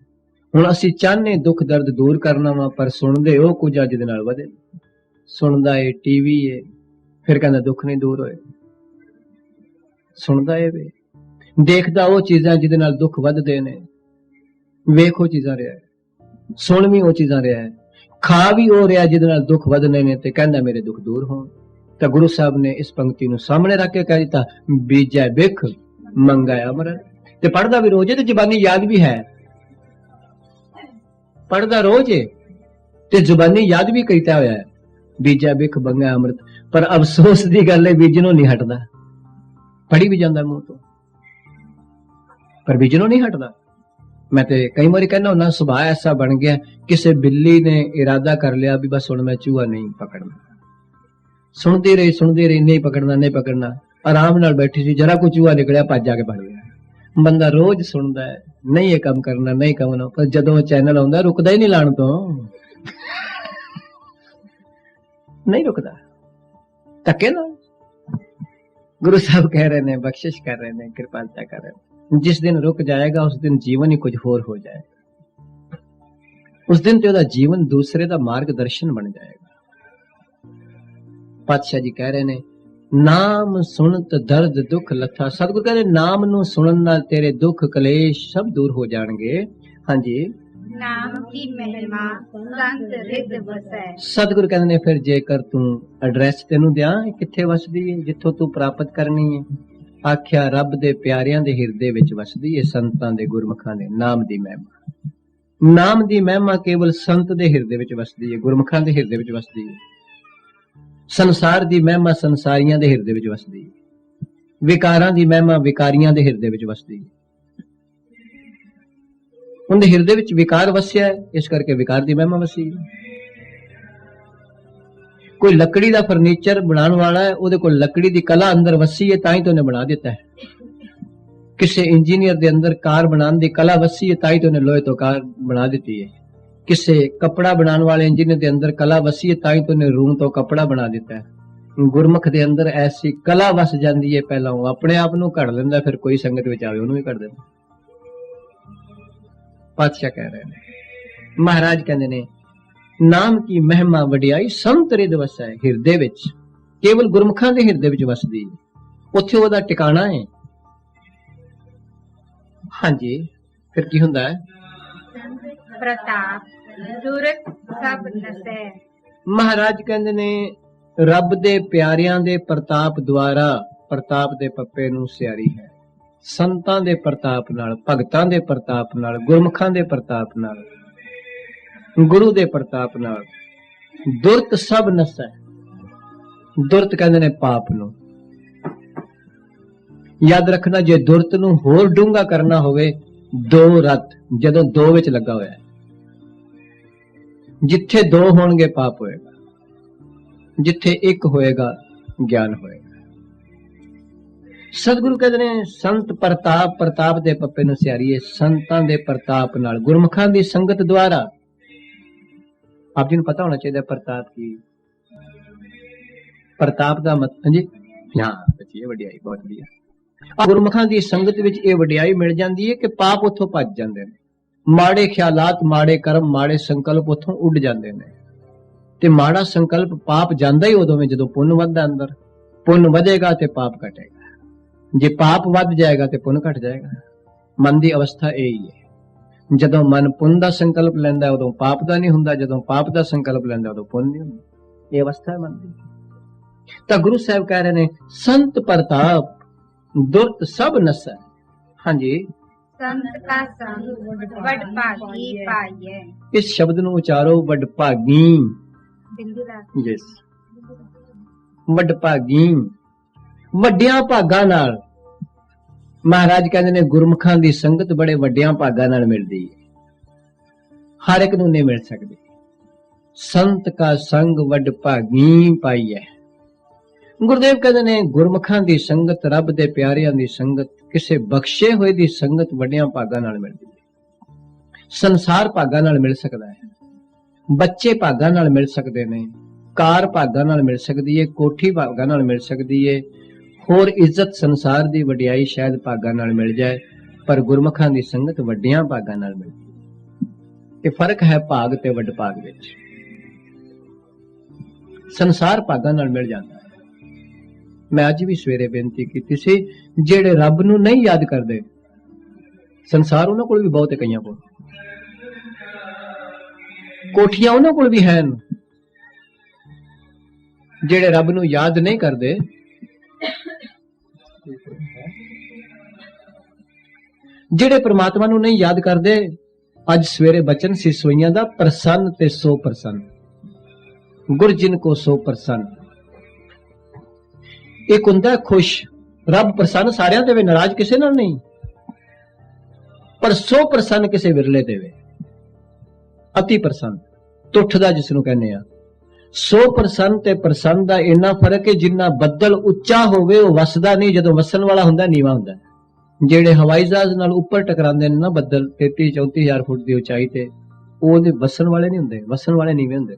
ਹੁਣ ਅਸੀਂ ਚਾਹਨੇ ਦੁੱਖ ਦਰਦ ਦੂਰ ਕਰਨਾ ਵਾ, ਪਰ ਸੁਣਦੇ ਉਹ ਕੁਝ ਆ ਜਿਹਦੇ ਨਾਲ ਵਧੇ। ਸੁਣਦਾ ਏ ਟੀਵੀ ਏ, ਫਿਰ ਕਹਿੰਦਾ ਦੁੱਖ ਨਹੀਂ ਦੂਰ ਹੋਏ। ਸੁਣਦਾ ਏ ਵੇ, ਦੇਖਦਾ ਉਹ ਚੀਜ਼ਾਂ ਜਿਹਦੇ ਨਾਲ ਦੁੱਖ ਵੱਧਦੇ ਨੇ, ਵੇਖ ਉਹ ਚੀਜ਼ਾਂ ਰਿਹਾ, ਸੁਣ ਵੀ ਉਹ ਚੀਜ਼ਾਂ ਰਿਹਾ, ਖਾ ਵੀ ਉਹ ਰਿਹਾ ਜਿਹਦੇ ਨਾਲ ਦੁੱਖ ਵਧਨੇ ਨੇ, ਤੇ ਕਹਿੰਦਾ ਮੇਰੇ ਦੁੱਖ ਦੂਰ ਹੋਣ। ਤਾਂ ਗੁਰੂ ਸਾਹਿਬ ਨੇ ਇਸ ਪੰਕਤੀ ਨੂੰ ਸਾਹਮਣੇ ਰੱਖ ਕੇ ਕਹਿ ਦਿੱਤਾ, ਬੀਜੈ ਬਿਖ ਮੰਗੈ ਅੰਮ੍ਰਿਤ। ਤੇ ਪੜਦਾ ਵੀ ਰੋਜ਼ ਤੇ ਜ਼ੁਬਾਨੀ ਯਾਦ ਵੀ ਹੈ, ਪੜਦਾ ਰੋਜ਼ ਤੇ ਜ਼ੁਬਾਨੀ ਯਾਦ ਵੀ ਕੀਤਾ ਹੋਇਆ ਹੈ, ਬੀਜੈ ਬਿਖ ਮੰਗੈ ਅੰਮ੍ਰਿਤ। ਪਰ ਅਫਸੋਸ ਦੀ ਗੱਲ ਹੈ ਬੀਜਣੋਂ ਨਹੀਂ ਹਟਦਾ। ਪੜੀ ਵੀ ਜਾਂਦਾ ਮੂੰਹ ਤੋਂ, ਪਰ ਬੀਜਣੋਂ ਨਹੀਂ ਹਟਦਾ। ਮੈਂ ਤੇ ਕਈ ਵਾਰੀ ਕਹਿੰਦਾ ਹੁੰਦਾ, ਸੁਭਾਅ ਐਸਾ ਬਣ ਗਿਆ, ਕਿਸੇ ਬਿੱਲੀ ਨੇ ਇਰਾਦਾ ਕਰ ਲਿਆ ਵੀ ਬਸ ਹੁਣ ਮੈਂ ਚੂਹਾ ਨਹੀਂ ਪਕੜਨਾ। ਸੁਣਦੀ ਰਹੀ, ਨਹੀਂ ਪਕੜਨਾ। ਆਰਾਮ ਨਾਲ ਬੈਠੀ ਸੀ, ਜਰਾ ਕੋ ਚੂਹਾ ਨਿਕਲਿਆ, ਭੱਜ ਜਾ ਕੇ ਫੜ ਲਿਆ। ਬੰਦਾ ਰੋਜ਼ ਸੁਣਦਾ ਹੈ, ਨਹੀਂ ਇਹ ਕੰਮ ਕਰਨਾ, ਨਹੀਂ ਕਰਨਾ, ਪਰ ਜਦੋਂ ਚੈਨਲ ਆਉਂਦਾ ਰੁਕਦਾ ਹੀ ਨਹੀਂ ਲਾਣ ਤੋਂ, ਨਹੀਂ ਰੁਕਦਾ, ਧੱਕੇ ਨਾਲ। ਗੁਰੂ ਸਾਹਿਬ ਕਹਿ ਰਹੇ ਨੇ, ਬਖਸ਼ਿਸ਼ ਕਰ ਰਹੇ ਨੇ, ਕਿਰਪਾਲਤਾ ਕਰ ਰਹੇ ਨੇ। ਜਿਸ ਦਿਨ ਰੁਕ ਜਾਏਗਾ ਉਸ ਦਿਨ ਜੀਵਨ ਹੀ ਕੁਝ ਹੋਰ ਹੋ ਜਾਏਗਾ। ਉਸ ਦਿਨ ਤੇ ਉਹਦਾ ਜੀਵਨ ਦੂਸਰੇ ਦਾ ਮਾਰਗਦਰਸ਼ਨ ਬਣ ਜਾਏਗਾ। ਪਾਤਸ਼ਾਹ ਜੀ ਕਹਿ ਰਹੇ ਨੇ, ਨਾਮ ਸੁਣਤ ਦਰਦ ਦੁੱਖ ਲੱਥਾ। ਸਤਿਗੁਰ ਕਹਿੰਦੇ ਨਾਮ ਨੂੰ ਸੁਣਨ ਨਾਲ ਤੇਰੇ ਦੁੱਖ ਕਲੇਸ਼ ਸਭ ਦੂਰ ਹੋ ਜਾਣਗੇ। ਹਾਂਜੀ, नाम की महिमा संत रिद बसै। ਸਤਿਗੁਰ ਕਹਿੰਦੇ ਨੇ ਫਿਰ ਜੇਕਰ ਤੂੰ ਐਡਰੈਸ ਤੈਨੂੰ ਦਿਆਂ, ਇਹ ਕਿੱਥੇ ਵਸਦੀ ਹੈ ਜਿੱਥੋਂ ਤੂੰ ਪ੍ਰਾਪਤ ਕਰਨੀ ਹੈ? ਆਖਿਆ ਰੱਬ ਦੇ ਪਿਆਰਿਆਂ ਦੇ ਹਿਰਦੇ ਵਿੱਚ ਵਸਦੀ ਹੈ, ਸੰਤਾਂ ਦੇ ਗੁਰਮੁਖਾਂ ਦੇ ਨਾਮ ਦੀ ਮਹਿਮਾ। ਨਾਮ ਦੀ ਮਹਿਮਾ ਕੇਵਲ ਸੰਤ ਦੇ ਹਿਰਦੇ ਵਿੱਚ ਵਸਦੀ ਹੈ, ਗੁਰਮੁਖਾਂ ਦੇ ਹਿਰਦੇ ਵਿੱਚ ਵਸਦੀ ਹੈ। ਸੰਸਾਰ ਦੀ ਮਹਿਮਾ ਸੰਸਾਰੀਆਂ ਦੇ ਹਿਰਦੇ ਵਿੱਚ ਵਸਦੀ ਹੈ। ਵਿਕਾਰਾਂ ਦੀ ਮਹਿਮਾ ਵਿਕਾਰੀਆਂ ਦੇ ਹਿਰਦੇ ਵਿੱਚ ਵਸਦੀ ਹੈ। ਉਹਦੇ ਹਿਰਦੇ ਵਿੱਚ ਵਿਕਾਰ ਵਸਿਆ ਹੈ, ਇਸ ਕਰਕੇ ਵਿਕਾਰ ਦੀ ਮਹਿਮਾ ਵਸੀ ਹੈ। ਕੋਈ ਲੱਕੜੀ ਦਾ ਫਰਨੀਚਰ ਬਣਾਉਣ ਵਾਲਾ ਹੈ, ਉਹਦੇ ਕੋਲ ਲੱਕੜੀ ਦੀ ਕਲਾ ਅੰਦਰ ਵਸੀ ਹੈ, ਤਾਂ ਹੀ ਤਾਂ ਉਹਨੇ ਬਣਾ ਦਿੱਤਾ ਹੈ। ਕਿਸੇ ਇੰਜੀਨੀਅਰ ਦੇ ਅੰਦਰ ਕਾਰ ਬਣਾਉਣ ਦੀ ਕਲਾ ਵਸੀ ਹੈ, ਤਾਂ ਹੀ ਤਾਂ ਉਹਨੇ ਲੋਹੇ ਤੋਂ ਕਾਰ ਬਣਾ ਦਿੱਤੀ ਹੈ। ਕਿਸੇ ਕੱਪੜਾ ਬਣਾਉਣ ਵਾਲੇ ਇੰਜੀਨੀਅਰ ਦੇ ਅੰਦਰ ਕਲਾ ਵਸੀ ਹੈ, ਤਾਂ ਹੀ ਤਾਂ ਉਹਨੇ ਰੂੰ ਤੋਂ ਕੱਪੜਾ ਬਣਾ ਦਿੱਤਾ ਹੈ। ਗੁਰਮੁਖ ਦੇ ਅੰਦਰ ਐਸੀ ਕਲਾ ਵਸ ਜਾਂਦੀ ਹੈ, ਪਹਿਲਾਂ ਉਹ ਆਪਣੇ ਆਪ ਨੂੰ ਘੜ ਲੈਂਦਾ, ਫਿਰ ਕੋਈ ਸੰਗਤ ਵਿੱਚ ਆਵੇ ਉਹਨੂੰ ਵੀ ਘੜ ਦਿੰਦਾ। ਪਾਤਸ਼ਾਹ ਕਹਿ ਰਹੇ ਨੇ, ਮਹਾਰਾਜ ਕਹਿੰਦੇ ਨੇ ਨਾਮ ਕੀ ਮਹਿਮਾ ਵਡਿਆਈ ਸੰਤ ਰਿਦ ਵਸੈ। ਹਿਰਦੇ ਵਿੱਚ, ਕੇਵਲ ਗੁਰਮੁਖਾਂ ਦੇ ਹਿਰਦੇ ਵਿੱਚ ਵਸਦੀ ਹੈ, ਉੱਥੇ ਉਹਦਾ ਟਿਕਾਣਾ ਹੈ। ਹਾਂਜੀ, ਫਿਰ ਕੀ ਹੁੰਦਾ ਹੈ? प्रताप दुरत सब नसै। ਮਹਾਰਾਜ ਕਹਿੰਦੇ ਨੇ ਰੱਬ ਦੇ ਪਿਆਰਿਆਂ ਦੇ ਪ੍ਰਤਾਪ ਦੁਆਰਾ, ਪ੍ਰਤਾਪ ਦੇ ਪੱਪੇ ਨੂੰ ਸਿਆਰੀ ਹੈ। ਸੰਤਾਂ ਦੇ ਪ੍ਰਤਾਪ ਨਾਲ, ਭਗਤਾਂ ਦੇ ਪ੍ਰਤਾਪ ਨਾਲ, ਗੁਰਮੁਖਾਂ ਦੇ ਪ੍ਰਤਾਪ ਨਾਲ, ਗੁਰੂ ਦੇ ਪ੍ਰਤਾਪ ਨਾਲ ਦੁਰਤ ਸਭ ਨਸੈ। ਦੁਰਤ ਕਹਿੰਦੇ ਨੇ ਪਾਪ ਨੂੰ। ਯਾਦ ਰੱਖਣਾ, ਜੇ ਦੁਰਤ ਨੂੰ ਹੋਰ ਡੂੰਘਾ ਕਰਨਾ ਹੋਵੇ, ਦੋ ਰਤ ਜਦੋਂ ਦੋ ਵਿੱਚ ਲੱਗਾ ਹੋਇਆ ਹੈ, ਜਿੱਥੇ ਦੋ ਹੋਣਗੇ ਪਾਪ ਹੋਏਗਾ, ਜਿੱਥੇ ਇੱਕ ਹੋਏਗਾ ਗਿਆਨ ਹੋਏਗਾ। ਸਤਿਗੁਰੂ ਕਹਿੰਦੇ ਨੇ ਸੰਤ ਪ੍ਰਤਾਪ, ਪ੍ਰਤਾਪ ਦੇ ਪੱਪੇ ਨੂੰ ਸਿਆਰੀਏ ਸੰਤਾਂ ਦੇ ਪ੍ਰਤਾਪ ਨਾਲ, ਗੁਰਮੁਖਾਂ ਦੀ ਸੰਗਤ ਦੁਆਰਾ। ਆਪ ਜੀ ਨੂੰ ਪਤਾ ਹੋਣਾ ਚਾਹੀਦਾ ਪ੍ਰਤਾਪ ਕੀ, ਪ੍ਰਤਾਪ ਦਾ ਮਤਲਬ ਜੀ ਹਾਂ ਬੱਚੀ ਵਡਿਆਈ ਬਹੁਤ ਵਧੀਆ। ਗੁਰਮੁਖਾਂ ਦੀ ਸੰਗਤ ਵਿੱਚ ਇਹ ਵਡਿਆਈ ਮਿਲ ਜਾਂਦੀ ਹੈ ਕਿ ਪਾਪ ਉੱਥੋਂ ਭੱਜ ਜਾਂਦੇ ਨੇ, ਮਾੜੇ ਖਿਆਲਾਤ, ਮਾੜੇ ਕਰਮ, ਮਾੜੇ ਸੰਕਲਪ ਉੱਥੋਂ ਉੱਡ ਜਾਂਦੇ ਨੇ। ਤੇ ਮਾੜਾ ਸੰਕਲਪ ਪਾਪ ਜਾਂਦਾ ਹੀ ਉਦੋਂ ਜਦੋਂ ਪੁੰਨ ਵੱਧਦਾ ਅੰਦਰ। ਪੁੰਨ ਵਧੇਗਾ ਤੇ ਪਾਪ ਘਟੇਗਾ, ਜੇ ਪਾਪ ਵੱਧ ਜਾਏਗਾ ਤੇ ਪੁੰਨ ਘਟ ਜਾਏਗਾ। ਮਨ ਦੀ ਅਵਸਥਾ ਇਹ ਹੀ ਹੈ। ਜਦੋਂ ਮਨ ਪੁੰਨ ਦਾ ਸੰਕਲਪ ਲੈਂਦਾ ਉਦੋਂ ਪਾਪ ਦਾ ਨਹੀਂ ਹੁੰਦਾ, ਜਦੋਂ ਪਾਪ ਦਾ ਸੰਕਲਪ ਲੈਂਦਾ ਉਦੋਂ ਪੁੰਨ ਨਹੀਂ ਹੁੰਦਾ। ਇਹ ਅਵਸਥਾ ਹੈ ਮਨ ਦੀ। ਤਾਂ ਗੁਰੂ ਸਾਹਿਬ ਕਹਿ ਰਹੇ ਨੇ ਸੰਤ ਪ੍ਰਤਾਪ ਦੁਰਤ ਸਭ ਨਸੈ। ਹਾਂਜੀ, संत का संग वड भागी पाइए। ਇਸ ਸ਼ਬਦ ਨੂੰ ਉਚਾਰੋ, ਵੱਡ ਭਾਗੀ। बिंदु ला ਯੈਸ, ਵੱਡ ਭਾਗੀ, ਵੱਡਿਆਂ ਭਾਗਾਂ ਨਾਲ। ਮਹਾਰਾਜ ਕਹਿੰਦੇ ਨੇ ਗੁਰਮੁਖਾਂ ਦੀ ਸੰਗਤ ਬੜੇ ਵੱਡਿਆਂ ਭਾਗਾਂ ਨਾਲ ਮਿਲਦੀ ਹੈ, ਹਰ ਇੱਕ ਨੂੰ ਨਹੀਂ ਮਿਲ ਸਕਦੀ। ਸੰਤ ਕਾ ਸੰਗ ਵੱਡ ਭਾਗੀ ਪਾਈਐ। ਗੁਰਦੇਵ ਕਹਿੰਦੇ ਨੇ ਗੁਰਮੁਖਾਂ ਦੀ ਸੰਗਤ, ਰੱਬ ਦੇ ਪਿਆਰਿਆਂ ਦੀ ਸੰਗਤ, ਕਿਸੇ ਬਖਸ਼ੇ ਹੋਏ ਦੀ ਸੰਗਤ ਵੱਡਿਆਂ ਭਾਗਾਂ ਨਾਲ ਮਿਲਦੀ ਹੈ। ਸੰਸਾਰ ਭਾਗਾਂ ਨਾਲ ਮਿਲ ਸਕਦਾ ਹੈ, ਬੱਚੇ ਭਾਗਾਂ ਨਾਲ ਮਿਲ ਸਕਦੇ ਨੇ, ਕਾਰ ਭਾਗਾਂ ਨਾਲ ਮਿਲ ਸਕਦੀ ਹੈ, ਕੋਠੀ ਭਾਗਾਂ ਨਾਲ ਮਿਲ ਸਕਦੀ ਹੈ, ਹੋਰ ਇੱਜ਼ਤ ਸੰਸਾਰ ਦੀ ਵਡਿਆਈ ਸ਼ਾਇਦ ਭਾਗਾਂ ਨਾਲ ਮਿਲ ਜਾਏ, ਪਰ ਗੁਰਮੁਖਾਂ ਦੀ ਸੰਗਤ ਵੱਡਿਆਂ ਭਾਗਾਂ ਨਾਲ ਮਿਲਦੀ ਹੈ। ਇਹ ਫਰਕ ਹੈ ਭਾਗ ਤੇ ਵੱਡ ਭਾਗ ਵਿੱਚ। ਸੰਸਾਰ ਭਾਗਾਂ ਨਾਲ ਮਿਲ ਜਾਂਦਾ ਹੈ। ਮੈਂ ਅੱਜ ਵੀ ਸਵੇਰੇ ਬੇਨਤੀ ਕੀਤੀ ਸੀ, ਜਿਹੜੇ ਰੱਬ ਨੂੰ ਨਹੀਂ ਯਾਦ ਕਰਦੇ, ਸੰਸਾਰ ਉਹਨਾਂ ਕੋਲ ਵੀ ਬਹੁਤ ਹੈ, ਕਈਆਂ ਕੋਲ ਕੋਠੀਆਂ ਉਹਨਾਂ ਕੋਲ ਵੀ ਹਨ। ਜਿਹੜੇ ਰੱਬ ਨੂੰ ਯਾਦ ਨਹੀਂ ਕਰਦੇ, ਜਿਹੜੇ ਪ੍ਰਮਾਤਮਾ ਨੂੰ ਨਹੀਂ ਯਾਦ ਕਰਦੇ, ਅੱਜ ਸਵੇਰੇ ਬਚਨ ਸੀ ਸੋਈਆਂ ਦਾ, ਪ੍ਰਸੰਨ ਤੇ ਸੋ ਪ੍ਰਸੰਨ, ਗੁਰ ਜਿਨ ਕੋ ਸੋ ਪ੍ਰਸੰਨ। ਇੱਕ ਹੁੰਦਾ ਖੁਸ਼, ਰੱਬ ਪ੍ਰਸੰਨ ਸਾਰਿਆਂ ਤੇ ਵੇ, ਨਾਰਾਜ਼ ਕਿਸੇ ਨਾਲ ਨਹੀਂ, ਪਰ ਸੋ ਪ੍ਰਸੰਨ ਕਿਸੇ ਵਿਰਲੇ ਤੇ ਵੇ। ਅਤੀ ਪ੍ਰਸੰਨ, ਤੁੱਠ ਦਾ ਜਿਸ ਨੂੰ ਕਹਿੰਦੇ ਆ। ਸੋ ਪ੍ਰਸੰਨ ਤੇ ਪ੍ਰਸੰਨ ਦਾ ਇੰਨਾ ਫਰਕ ਹੈ, ਜਿੰਨਾ ਬੱਦਲ ਉੱਚਾ ਹੋਵੇ ਉਹ ਵਸਦਾ ਨਹੀਂ, ਜਦੋਂ ਵਸਣ ਵਾਲਾ ਹੁੰਦਾ ਨੀਵਾਂ ਹੁੰਦਾ। ਜਿਹੜੇ ਹਵਾਈ ਜਹਾਜ਼ ਨਾਲ ਉੱਪਰ ਟਕਰਾਉਂਦੇ ਨੇ ਨਾ ਬੱਦਲ 33-34,000 ਫੁੱਟ ਦੀ ਉਚਾਈ ਤੇ, ਉਹਦੇ ਵਸਣ ਵਾਲੇ ਨਹੀਂ ਹੁੰਦੇ, ਵਸਣ ਵਾਲੇ ਨੀਵੇਂ ਹੁੰਦੇ।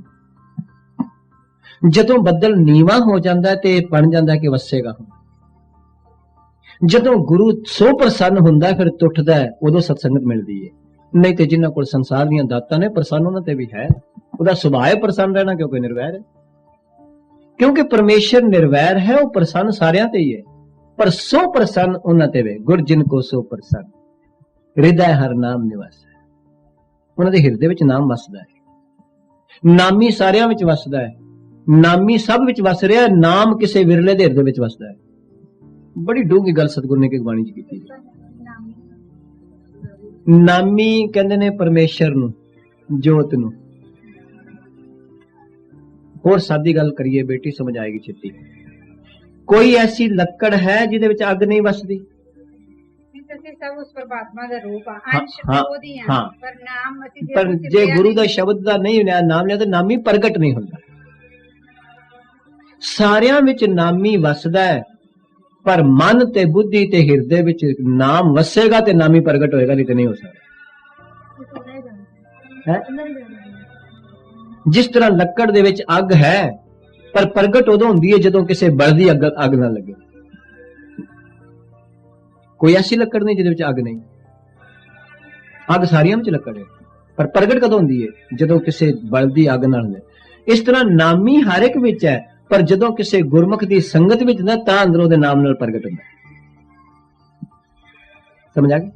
ਜਦੋਂ ਬੱਦਲ ਨੀਵਾਂ ਹੋ ਜਾਂਦਾ ਤੇ ਬਣ ਜਾਂਦਾ ਕਿ ਵਸੇਗਾ। ਜਦੋਂ ਗੁਰੂ ਸੋ ਪ੍ਰਸੰਨ ਹੁੰਦਾ ਫਿਰ ਟੁੱਟਦਾ, ਉਦੋਂ ਸਤਸੰਗਤ ਮਿਲਦੀ ਹੈ। ਨਹੀਂ ਤੇ ਜਿਨ੍ਹਾਂ ਕੋਲ ਸੰਸਾਰ ਦੀਆਂ ਦਾਤਾਂ ਨੇ, ਪ੍ਰਸੰਨ ਉਹਨਾਂ ਤੇ ਵੀ ਹੈ, ਉਹਦਾ ਸੁਭਾਅ ਪ੍ਰਸੰਨ ਰਹਿਣਾ, ਕਿਉਂਕਿ ਨਿਰਵੈਰ ਹੈ। क्योंकि परमेश्वर निर्वैर है, वो प्रसन्न सारियां ते ही है, पर सो प्रसन्न उन्हां ते वे गुर जिनको सो प्रसन्न, हृदय हर नाम निवास है। उन्हां दे हिरदे विच नाम वसदा है। नामी सारियां विच वसदा है, नामी सब विच वस रहा है, नाम किसे विरले दे हिरदे विच वसदा है। बड़ी डूंगी गल सतगुरु ने बाणी च कीती। नामी कहंदे ने परमेश्वर नूं, जोत नूं। होर सादी गल करिए बेटी, समझ आएगी छेती। कोई ऐसी लक्कड़ है जिहदे विच अग नहीं वसदी? सब उस परमात्मा दा रूप आ, हाँ, अंश हाँ, ਉਹਦੀ ਆ, हाँ। पर नाम ਅਸੀਂ पर जे गुरु दा शब्द दा नहीं लिया, नाम लिया, तो नामी प्रगट नहीं हुंदा। सारियां विच नामी वसदा है, पर मन ते बुद्धि ते हिरदे विच नाम वसेगा ते नामी प्रगट होएगा, नहीं तो नहीं हो सकदा है। जिस तरह लक्कड़ दे विच अग है, पर प्रगट उदों हुंदी है जदों किसे बलदी अग ना लगे। कोई ऐसी लक्कड़ नहीं जिहदे विच अग नहीं, अग सारियां विच लक्कड़ है, पर प्रगट कदों हुंदी है? जदों किसे बलदी अग नाल लगे। इस तरह नामी हर एक विच है, पर जदों किसे गुरमुख दी संगत विच ना, तां अंदरों दे नाम नाल प्रगट हुंदा। समझ आ गई?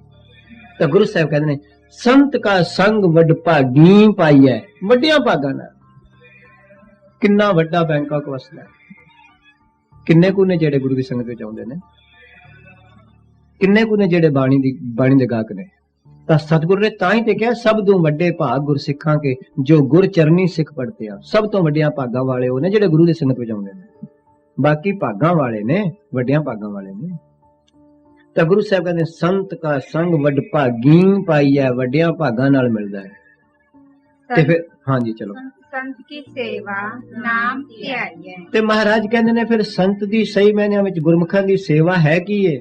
तो गुरु साहब कहते हैं, संत का संग वड भागी पाईए, वड्डियां भागां नाल। किन्ना वड्डा बैंकाक वसदा है, किन्ने कु ने जेड़े गुरु दी संगत विच आउंदे ने, किन्ने कु ने जेड़े बाणी दे गाहक ने। तां सतगुरु ने तां ही ते कहा, सब तो वड्डे भाग गुरसिखां के जो गुर चरनी सिख पढ़ते आ। सब तो वड्डियां भागां वाले हो ने जेड़े गुरु दी संगत विच आउंदे ने। बाकी भागां वाले ने, वड्डियां भागां वाले ने। तो गुरु साहब कहते हैं, संत का संग वड भागी पाईए, वड्डियां भागां नाल मिलदा है। ते फिर हाँ जी चलो, संत की सेवा नाम ध्याई है। ते महाराज कहते ने, फिर संत दी सही मायने विच गुरमुखां दी सेवा है की है?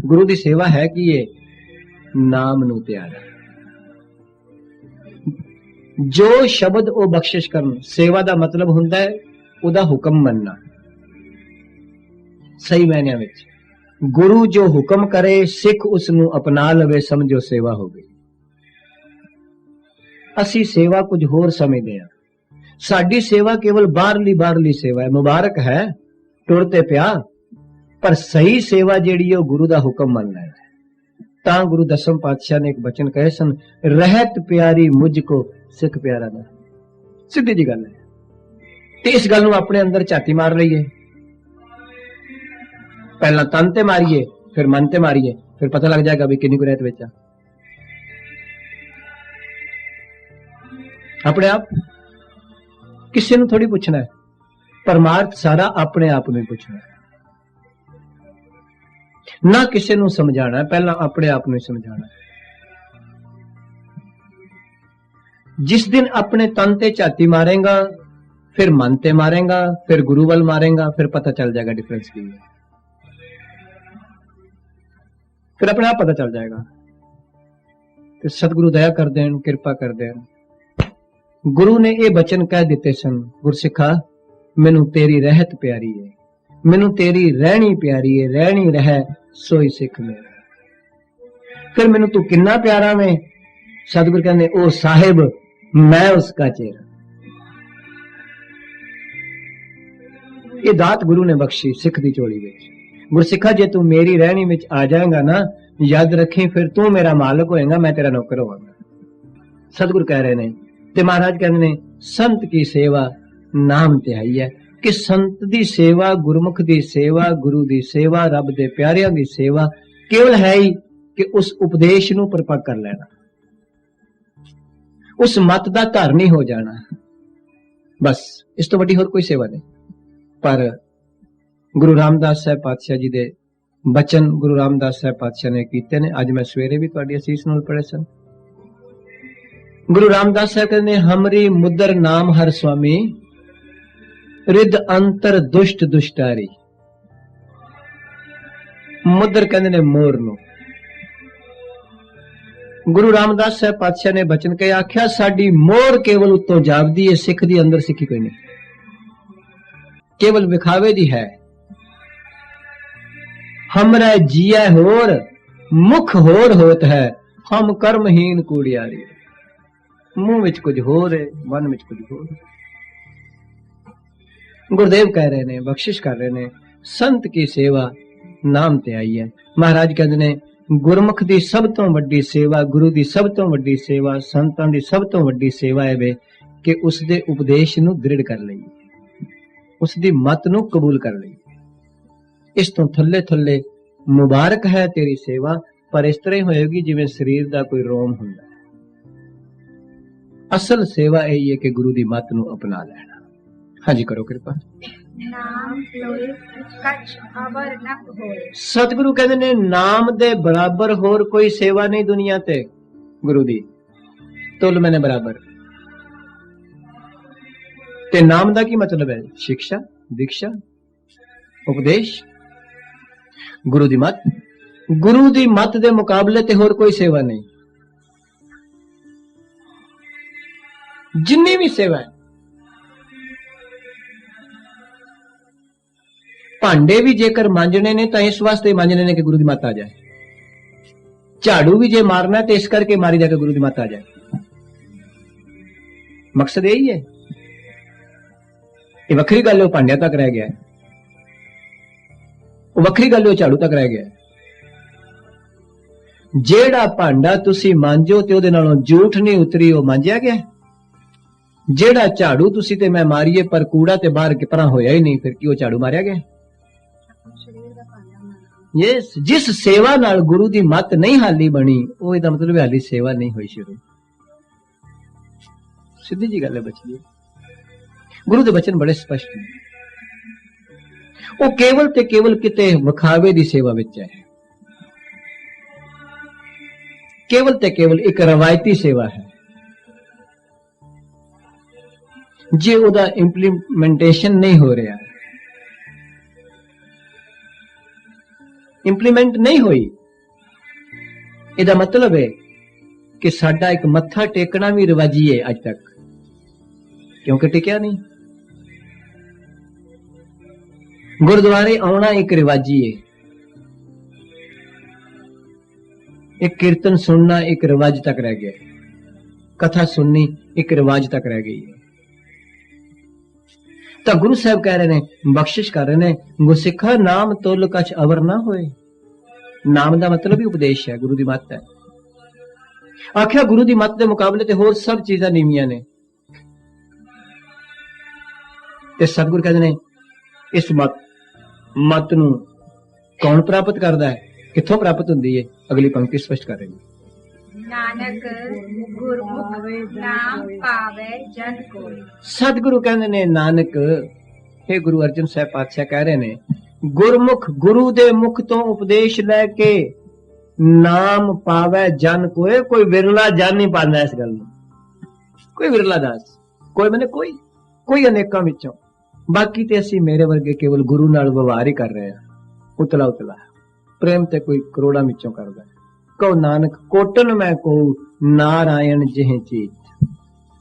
गुरु दी सेवा है की है? नाम नू त्यारा। जो शब्द ओ बख्शिश करन, सेवा दा मतलब हुंदा है उदा हुक्म मनना। सही मायने विच गुरु जो हुक्म करे, सिख उसनू अपना लवे, समझो सेवा हो गई। असी सेवा कुछ होर समझदे हां। साडी सेवा केवल बाहरली सेवा है, मुबारक है, टुरते पिया, पर सही सेवा जेड़ी है गुरु दा हुक्म मनना है। तां गुरु दसम पातशाह ने एक बचन कहे सन, रहत प्यारी मुझको सिख प्यारा ना। सीधी जी गल है। ते इस गल नू अपने अंदर झाती मार लईए। पहला तन ते मारिए, फिर मन ते मारिए, फिर पता लग जाएगा भी किन्नी को रहत विच आ। अपने आप किसी नू थोड़ी पूछना है, परमार्थ सारा अपने आप में पूछना है। ना किसी नू समझाना है, पहला अपने आप में समझाना है। जिस दिन अपने तन ते झाती मारेगा, फिर मन ते मारेगा, फिर गुरु वल मारेगा, फिर पता चल जाएगा डिफरेंस की है। फिर अपने आप पता चल जाएगा। तो सतगुरु दया कर देन, कृपा कर देन। गुरु ने ये बचन कह दिते सन, गुरसिखा मैनू तेरी रहत प्यारी है, मैनू तेरी रहनी प्यारी है, रहनी रह सोई सिख मेरा। फिर मैनू तू किन्ना प्यारा में? सतगुरु कहने, ओ साहिब मैं उसका चेहरा। ये दात गुरु ने बख्शी सिख दी झोली विच। गुरसिखा जे तू मेरी रहनी विच आ जाएगा ना, याद रखी फिर तू मेरा मालिक होएगा, मैं तेरा नौकर होवांगा। सतगुरु कह रहे ने, ते महाराज कहते ने, संत की सेवा नाम तिहाई है। कि संत दी सेवा, गुरमुख दी सेवा, गुरु दी सेवा, रब दे प्यारियां दी सेवा केवल है ही कि उस उपदेश नू परपक कर लेना, उस मत दा धारनी हो जाना, बस। इस तो वड्डी होर कोई सेवा नहीं। पर गुरु रामदास साहब पातशाह जी दे बचन गुरु रामदास साहब पातशाह ने कीते ने, अज मैं सवेरे भी तुहाडी असीस नाल पढ़े सन। गुरु रामदास साहब कहते, हमरी मुद्र नाम हर स्वामी, रिद अंतर दुष्ट दुष्टारी। मुद्र कहते ने मोर नू। गुरु रामदास साहब पातशाह ने बचन कहे, आख्या साडी मोर केवल उत्तों जापदी है, सिख दी अंदर सिखी कोई नहीं, केवल विखावे दी है। हमरा जिया होर मुख होर होत है, हम कर्महीन कूड़ियारी। मुंह विच कुछ होर है, मन विच कुछ होर है। गुरुदेव कह रहे ने, बख्शिश कर रहे ने, संत की सेवा नाम ते आई है। महाराज कहते ने गुरमुख दी सब तो वड्डी सेवा, गुरु दी सब तो वड्डी सेवा, संतां दी सब तो वड्डी सेवा है वे कि उस दे उपदेश नू दृढ़ कर लईए, उस दी मत नू कबूल कर लईए। इस तो थल्ले थल्ले मुबारक है तेरी सेवा, पर इस तरह होएगी जिवें शरीर दा कोई रोम हुंदा है। असल सेवा यही है कि गुरु दी मत नू अपना लेना। हाँ जी, करो कृपा। नाम लोए कछ अवर न होए। सतगुरु कहते ने नाम दे बराबर होर कोई सेवा नहीं दुनिया ते, गुरु दी तुल मैंने बराबर। ते नाम दा की मतलब है? शिक्षा, दीक्षा, उपदेश, गुरु दी मत। गुरु दी मत दे मुकाबले ते होर कोई सेवा नहीं। जिन्नी भी सेवा है, भांडे भी जेकर मांजने ने तो इस वास्ते मांजने ने कि गुरु दी मत आ जाए। झाड़ू भी जे मारना है तो इस करके मारी जाकर गुरु दी मत आ जाए। मकसद यही है। ये वखरी गल भांडिया तक रह गया है, वखरी गल झाड़ू तक रह गया है। जेड़ा भांडा तुसी मांजो ते ओदे नालों झूठ नहीं उतरी, वो मांजिया गया। जेड़ा झाड़ू तुसी ते मैं मारीए पर कूड़ा ते बाहर के परा होया ही नहीं, फिर की वो झाड़ू मारिया गया? यस, जिस सेवा नाल गुरु दी मत नहीं हाली बनी, वो इहदा मतलब हाली सेवा नहीं हुई शुरू। सीधी जी गल है बची। गुरु दे बचन बड़े स्पष्ट हैं। वो केवल ते केवल किते विखावे दी सेवा विच है, केवल ते केवल एक रवायती सेवा है। जे ओदा इंप्लीमेंटेशन नहीं हो रहा, इंप्लीमेंट नहीं हुई, इहदा मतलब है कि साडा एक मत्था टेकना भी रिवाजी है अज तक, क्योंकि टिकया नहीं। गुरुद्वारे आना एक रिवाजी है, एक कीर्तन सुनना एक रिवाज तक रह गया, कथा सुननी एक रिवाज तक रह गई है। तो गुरु साहब कह रहे हैं, बख्शिश कर रहे हैं, गुरसिखा नाम तुल कछ अवर ना होए। नाम का मतलब ही उपदेश है, गुरु दी मत है। आख्या गुरु दी मत के मुकाबले ते होर सब चीज़ां नीवियां ने। ते सतगुरु कहते हैं, इस मत नू कौन प्राप्त करता है, किथों प्राप्त होती है? अगली पंक्ति स्पष्ट कर रही है। नानक गुरमुख नाम पावे जन कोई। सतगुरु कहते ने, नानक, हे गुरु अर्जन साहब पातशाह कह रहे ने, गुरमुख गुरु दे मुख तो उपदेश लैके नाम पावे जन कोई। कोई विरला जन नहीं पांदा इस गल नूं, कोई विरला दास, कोई मैंने कोई अनेकां विचों। बाकी ते असीं मेरे वर्गे केवल गुरु नाल व्यवहार ही कर रहे हैं, उतला उतला प्रेम ते कोई करोड़ां विचों करदा है। कहो नानक कोटन मैं को नारायण जिह चीज।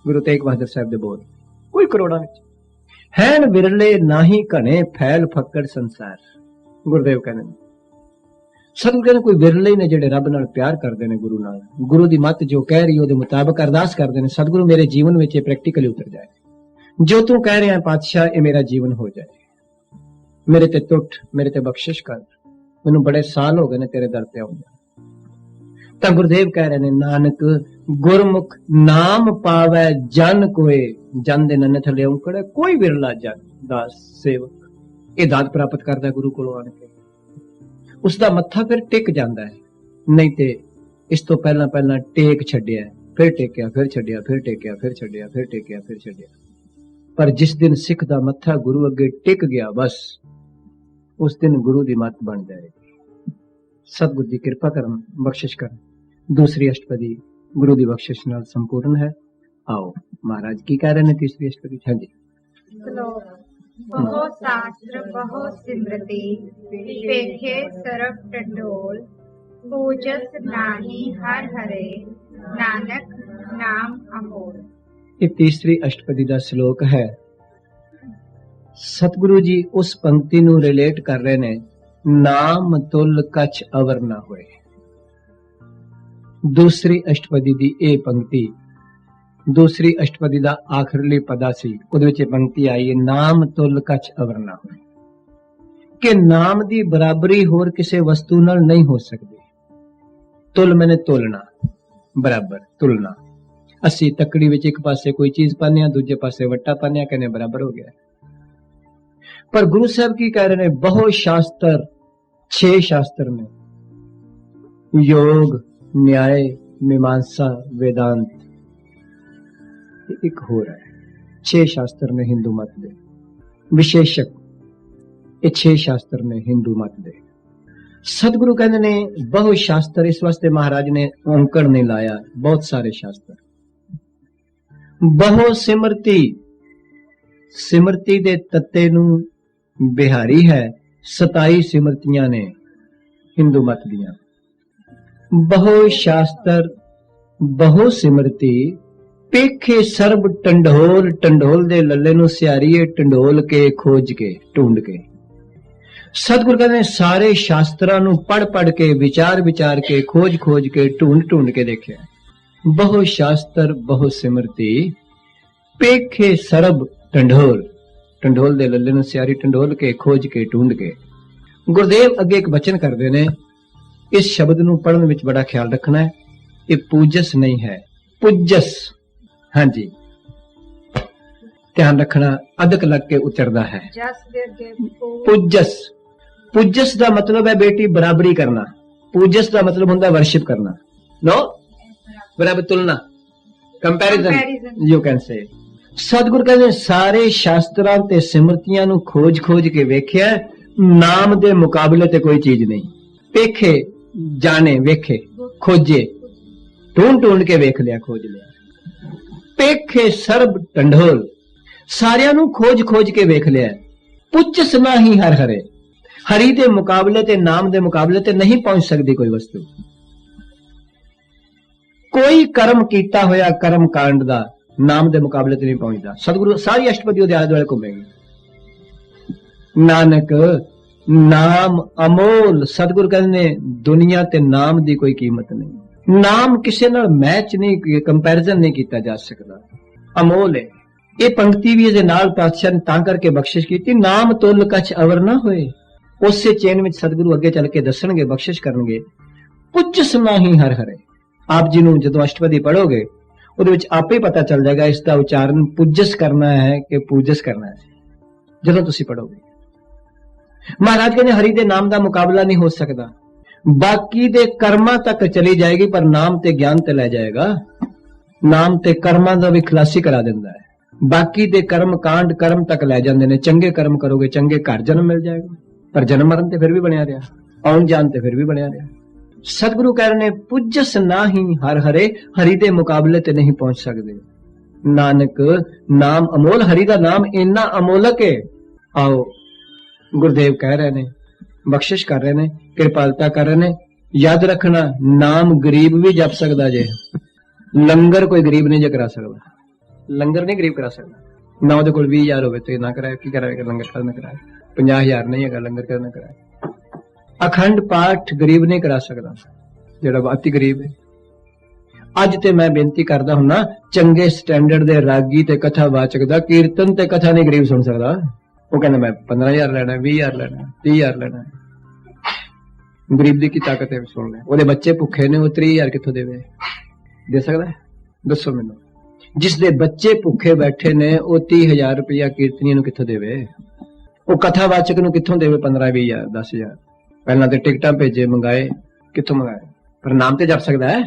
गुरु तेग बहादुर साहब दे बोल, कोई करोड़ां विच हैन विरले नाही घने फैल फक्कड़ संसार। गुरुदेव कहने, सतगुरु कहने कोई विरले ही ने जेड़े रब नाल प्यार करदे ने, गुरु नाल। गुरु दी मत जो कह रही ओदे मुताबिक अरदास करदे ने, सतगुरु मेरे जीवन विच प्रैक्टिकली उतर जाए। जो तू कह रहा है पातशाह, ये मेरा जीवन हो जाए। मेरे ते टुट, मेरे ते बख्शिश कर। मैनू बड़े साल हो गए ने तेरे दर पे आउंदे। तो गुरुदेव कह रहे हैं, नानक गुरमुख नाम पावै जन कोए। जन दे नन्हे थले औंकड़, कोई विरला जन दास सेवक ये दात प्राप्त करता है गुरु कोलों आण के। उसका मत्था फिर टिक जाता है, नहीं ते इस तो पहला टेक छड्डिया, फिर टेकिया, फिर छड्डिया, फिर टेकिया, फिर छड्डिया, फिर टेकिया, फिर छड्डिया। पर जिस दिन सिख दा मत्था गुरु अगे टिक गया, बस उस दिन गुरु दी मत बन जाएगी। सतगुरु दी कृपा करन, बख्शिश करन। दूसरी अष्टपदी गुरु दी बख्शिश नाल संपूर्ण है। आओ महाराज की कह रहे हैं तीसरी अष्टपदी। हाँ जी। श्लोक बहु शास्त्र बहु स्मृति पेखे सरब टटोल पूजस नाही हर हरे नानक नाम अमोल। ये तीसरी अष्टपदी का श्लोक है। सतगुरु जी उस पंक्ति नू रिलेट कर रहे ने, नाम तुल कछ अवर ना होए। दूसरी अष्टपदी दी ए पंक्ति दूसरी अष्टपदी का आखिरली पदा सी ਉਹਦੇ ਵਿੱਚ पंक्ति आई है नाम तुल कछ अवर ना होए कि नाम ਦੀ ਬਰਾਬਰੀ ਹੋਰ ਕਿਸੇ ਵਸਤੂ ਨਾਲ ਨਹੀਂ ਹੋ ਸਕਦੀ। ਤੁਲ ਮੈਨੇ ਤੋਲਣਾ, ਬਰਾਬਰ, ਤੁਲਨਾ। ਅਸੀਂ ਤੱਕੜੀ ਵਿੱਚ ਇੱਕ ਪਾਸੇ ਕੋਈ ਚੀਜ਼ ਪਾਉਂਦੇ ਹਾਂ, ਦੂਜੇ ਪਾਸੇ ਵੱਟਾ ਪਾਉਂਦੇ ਹਾਂ, ਕਹਿੰਦੇ ਬਰਾਬਰ ਹੋ ਗਿਆ। पर गुरु साहब की कह रहे हैं बहुत शास्त्र, 6 शास्त्र में, योग, न्याय, मीमांसा, वेदांत, एक हो रहा है। 6 शास्त्र ने हिंदू मत दे, विशेषक ये 6 शास्त्र ने हिंदू मत दे। सतगुरु कहते ने बहुत शास्त्र, इस वास्ते महाराज ने औंकड़ नहीं लाया, बहुत सारे शास्त्र। बहुत सिमरती, सिमरती दे तत्ते नू बिहारी है 27 सिमरतियां ने हिंदू मत दियां। बहु शास्त्र बहु सिमरती पेखे सर्ब टंडोल, टंडोल दे लल्ले नू सियारीए टंडोल के खोज के ढूंढ के। सतगुरु कहते हैं सारे शास्त्रां नू पढ़ पढ़ के विचार विचार के खोज खोज के ढूंढ ढूंढ के देखे। बहु शास्त्र बहु सिमरती पेखे सर्ब टंडोल, टंडोल दे लल्ले नू सियारी टंडोल के खोज के ढूंढ के। गुरुदेव अगे एक वचन करते ने, इस शब्द नू पढ़न विच बड़ा ख्याल रखना है। ये पूजस नहीं है, पुजस। हाँ जी, ध्यान रखना, अदक लग के उतरदा है। जस दे अगे पुजस, पुजस दा मतलब है बेटी बराबरी करना। पूजस दा मतलब हुंदा वर्शिप करना। नो, बराबर तुलना, कंपैरिजन, यू कैन से। सतगुरु कहते सारे शास्त्रां ते सिमरतियां नू खोज खोज के वेख्या, नाम दे मुकाबले ते कोई चीज नहीं। पेखे, जाने, वेखे, खोजे, ढूंढ ढूंढ के वेख लिया, खोज लिया। पेखे सर्ब टंडोल, सारियां नू खोज खोज के वेख लिया। पुचस ना ही हर हरे, हरि दे मुकाबले ते नाम दे मुकाबले ते नहीं पहुंच सकती कोई वस्तु। कोई कर्म कीता होया कर्म कांड दा नाम दे मुकाबले ते नहीं पहुंचता। सतगुरु सारी अष्टपदी दे आले दुआले घूमेगी। नानक नाम अमोल, सतगुरु कहते ने दुनिया ते नाम दी कोई कीमत नहीं। नाम किसी नाल मैच नहीं, कंपैरिजन नहीं किया जा सकता, अमोल है। ये पंक्ति भी इहदे नाल पातशाह ने तां करके बख्शिश की, नाम तुल कछ अवर ना होए। उसे चेन में सतगुरु अगे चल के दसणगे, बख्शिश करनगे। पुजस नाही हर हरे। आप जी नूं जदों अष्टपदी पढ़ोगे ਉਹਦੇ ਵਿੱਚ ਆਪੇ ਪਤਾ ਚੱਲ ਜਾਏਗਾ ਇਸ ਦਾ ਉਚਾਰਨ ਪੁਜਸ ਕਰਨਾ ਹੈ ਕਿ ਪੂਜਸ ਕਰਨਾ ਹੈ। ਜਦੋਂ ਤੁਸੀਂ ਪੜੋਗੇ ਮਹਾਰਾਜ ਕਹਿੰਦੇ ਹਰੀ ਦੇ ਨਾਮ ਦਾ ਮੁਕਾਬਲਾ ਨਹੀਂ ਹੋ ਸਕਦਾ। ਬਾਕੀ ਦੇ ਕਰਮਾਂ ਤੱਕ ਚਲੀ ਜਾਏਗੀ ਪਰ ਨਾਮ ਤੇ ਗਿਆਨ ਤੇ ਲੈ ਜਾਏਗਾ। ਨਾਮ ਤੇ ਕਰਮਾਂ ਦਾ ਵੀ ਖਲਾਸੀ ਕਰਾ ਦਿੰਦਾ ਹੈ। ਬਾਕੀ ਦੇ ਕਰਮ ਕਾਂਡ ਕਰਮ ਤੱਕ ਲੈ ਜਾਂਦੇ ਨੇ। ਚੰਗੇ ਕਰਮ ਕਰੋਗੇ ਚੰਗੇ ਘਰ ਜਨਮ ਮਿਲ ਜਾਏਗਾ, ਪਰ ਜਨਮ ਮਰਨ ਤੇ ਫਿਰ ਵੀ ਬਣਿਆ ਰਿਹਾ, ਆਉਣ ਜਾਣ ਤੇ ਫਿਰ ਵੀ ਬਣਿਆ ਰਿਹਾ। सतगुरु कह रहे पुजस ना ही हर हरे, हरि दे मुकाबले ते नहीं पहुंच सकते। नानक नाम अमोल, हरि का नाम इन्ना अमोलक है। आओ गुरुदेव कह रहे ने, बख्शिश कर रहे ने, कृपालता कर रहे ने। याद रखना नाम गरीब भी जप सकता जे, लंगर कोई गरीब नहीं जे करा सकता। लंगर नहीं गरीब करा सकता। ना ਉਹਦੇ ਕੋਲ 20,000 ਹੋਵੇ ਤੇ ਨਾ ਕਰਾਏ, ਕੀ ਕਰਾਏਗਾ? लंगर कर ना कराए। 50,000 नहीं है लंगर कर ना कराए। अखंड पाठ गरीब नहीं करा सकता, जेड़ा अति गरीब है। अज ते मैं बेनती करदा हुन्ना, चंगे स्टैंडर्ड दे रागी ते कथा वाचक दा कीर्तन ते कथा नहीं गरीब सुन सकदा। वो कहंदा मैं 15,000 लेना, 20,000 लेना, 30,000 लेना। गरीब दी की ताकत है सुन ले। ओदे बच्चे भुखे ने, वो 30,000 कित्थों देवे? दे सकदा है? दसो मैनूं। जिस दे बच्चे भुखे बैठे ने, वो 30,000 रुपया कीर्तनिया नूं कित्थों देवे? वो कथा वाचक नूं कित्थों देवे 15-20,000 10,000? पहला तो टिकटा भेजे, मंगाए, कितों मंगाए? पर नाम ते जप सकता है।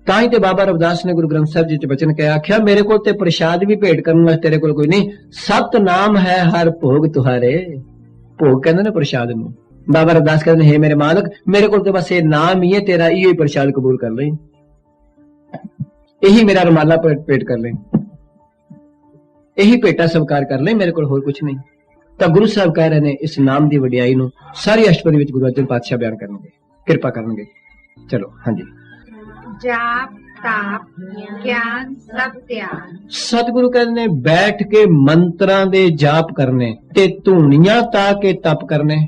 ताई ते बाबा रविदास ने गुरु ग्रंथ साहब जी च बचन कहा, आख्या मेरे को ते प्रसाद भी भेंट करने वास्ते तेरे कोल कोई नहीं, सत नाम है हर भोग तुहारे। भोग कहते ने प्रसाद नूं। बाबा रविदास कहते हे मेरे मालक, मेरे को तो बस ये नाम ही है तेरा, इहो ही प्रसाद कबूल कर ले, यही मेरा रुमाला भेंट कर ले, यही भेटा स्वीकार कर ले, मेरे को होर कुछ नहीं। तो गुरु साहब कह रहे ने इस नाम की वडियाई नूं सारी अष्टपदी विच गुरु अर्जन पातशाह बयान करनगे, कृपा करनगे। चलो हाँ जी। जाप ताप ज्ञान सब त्याग। सतगुरु कहते ने बैठ के मंत्रां दे जाप करने ते धूणियां ता के तप करने।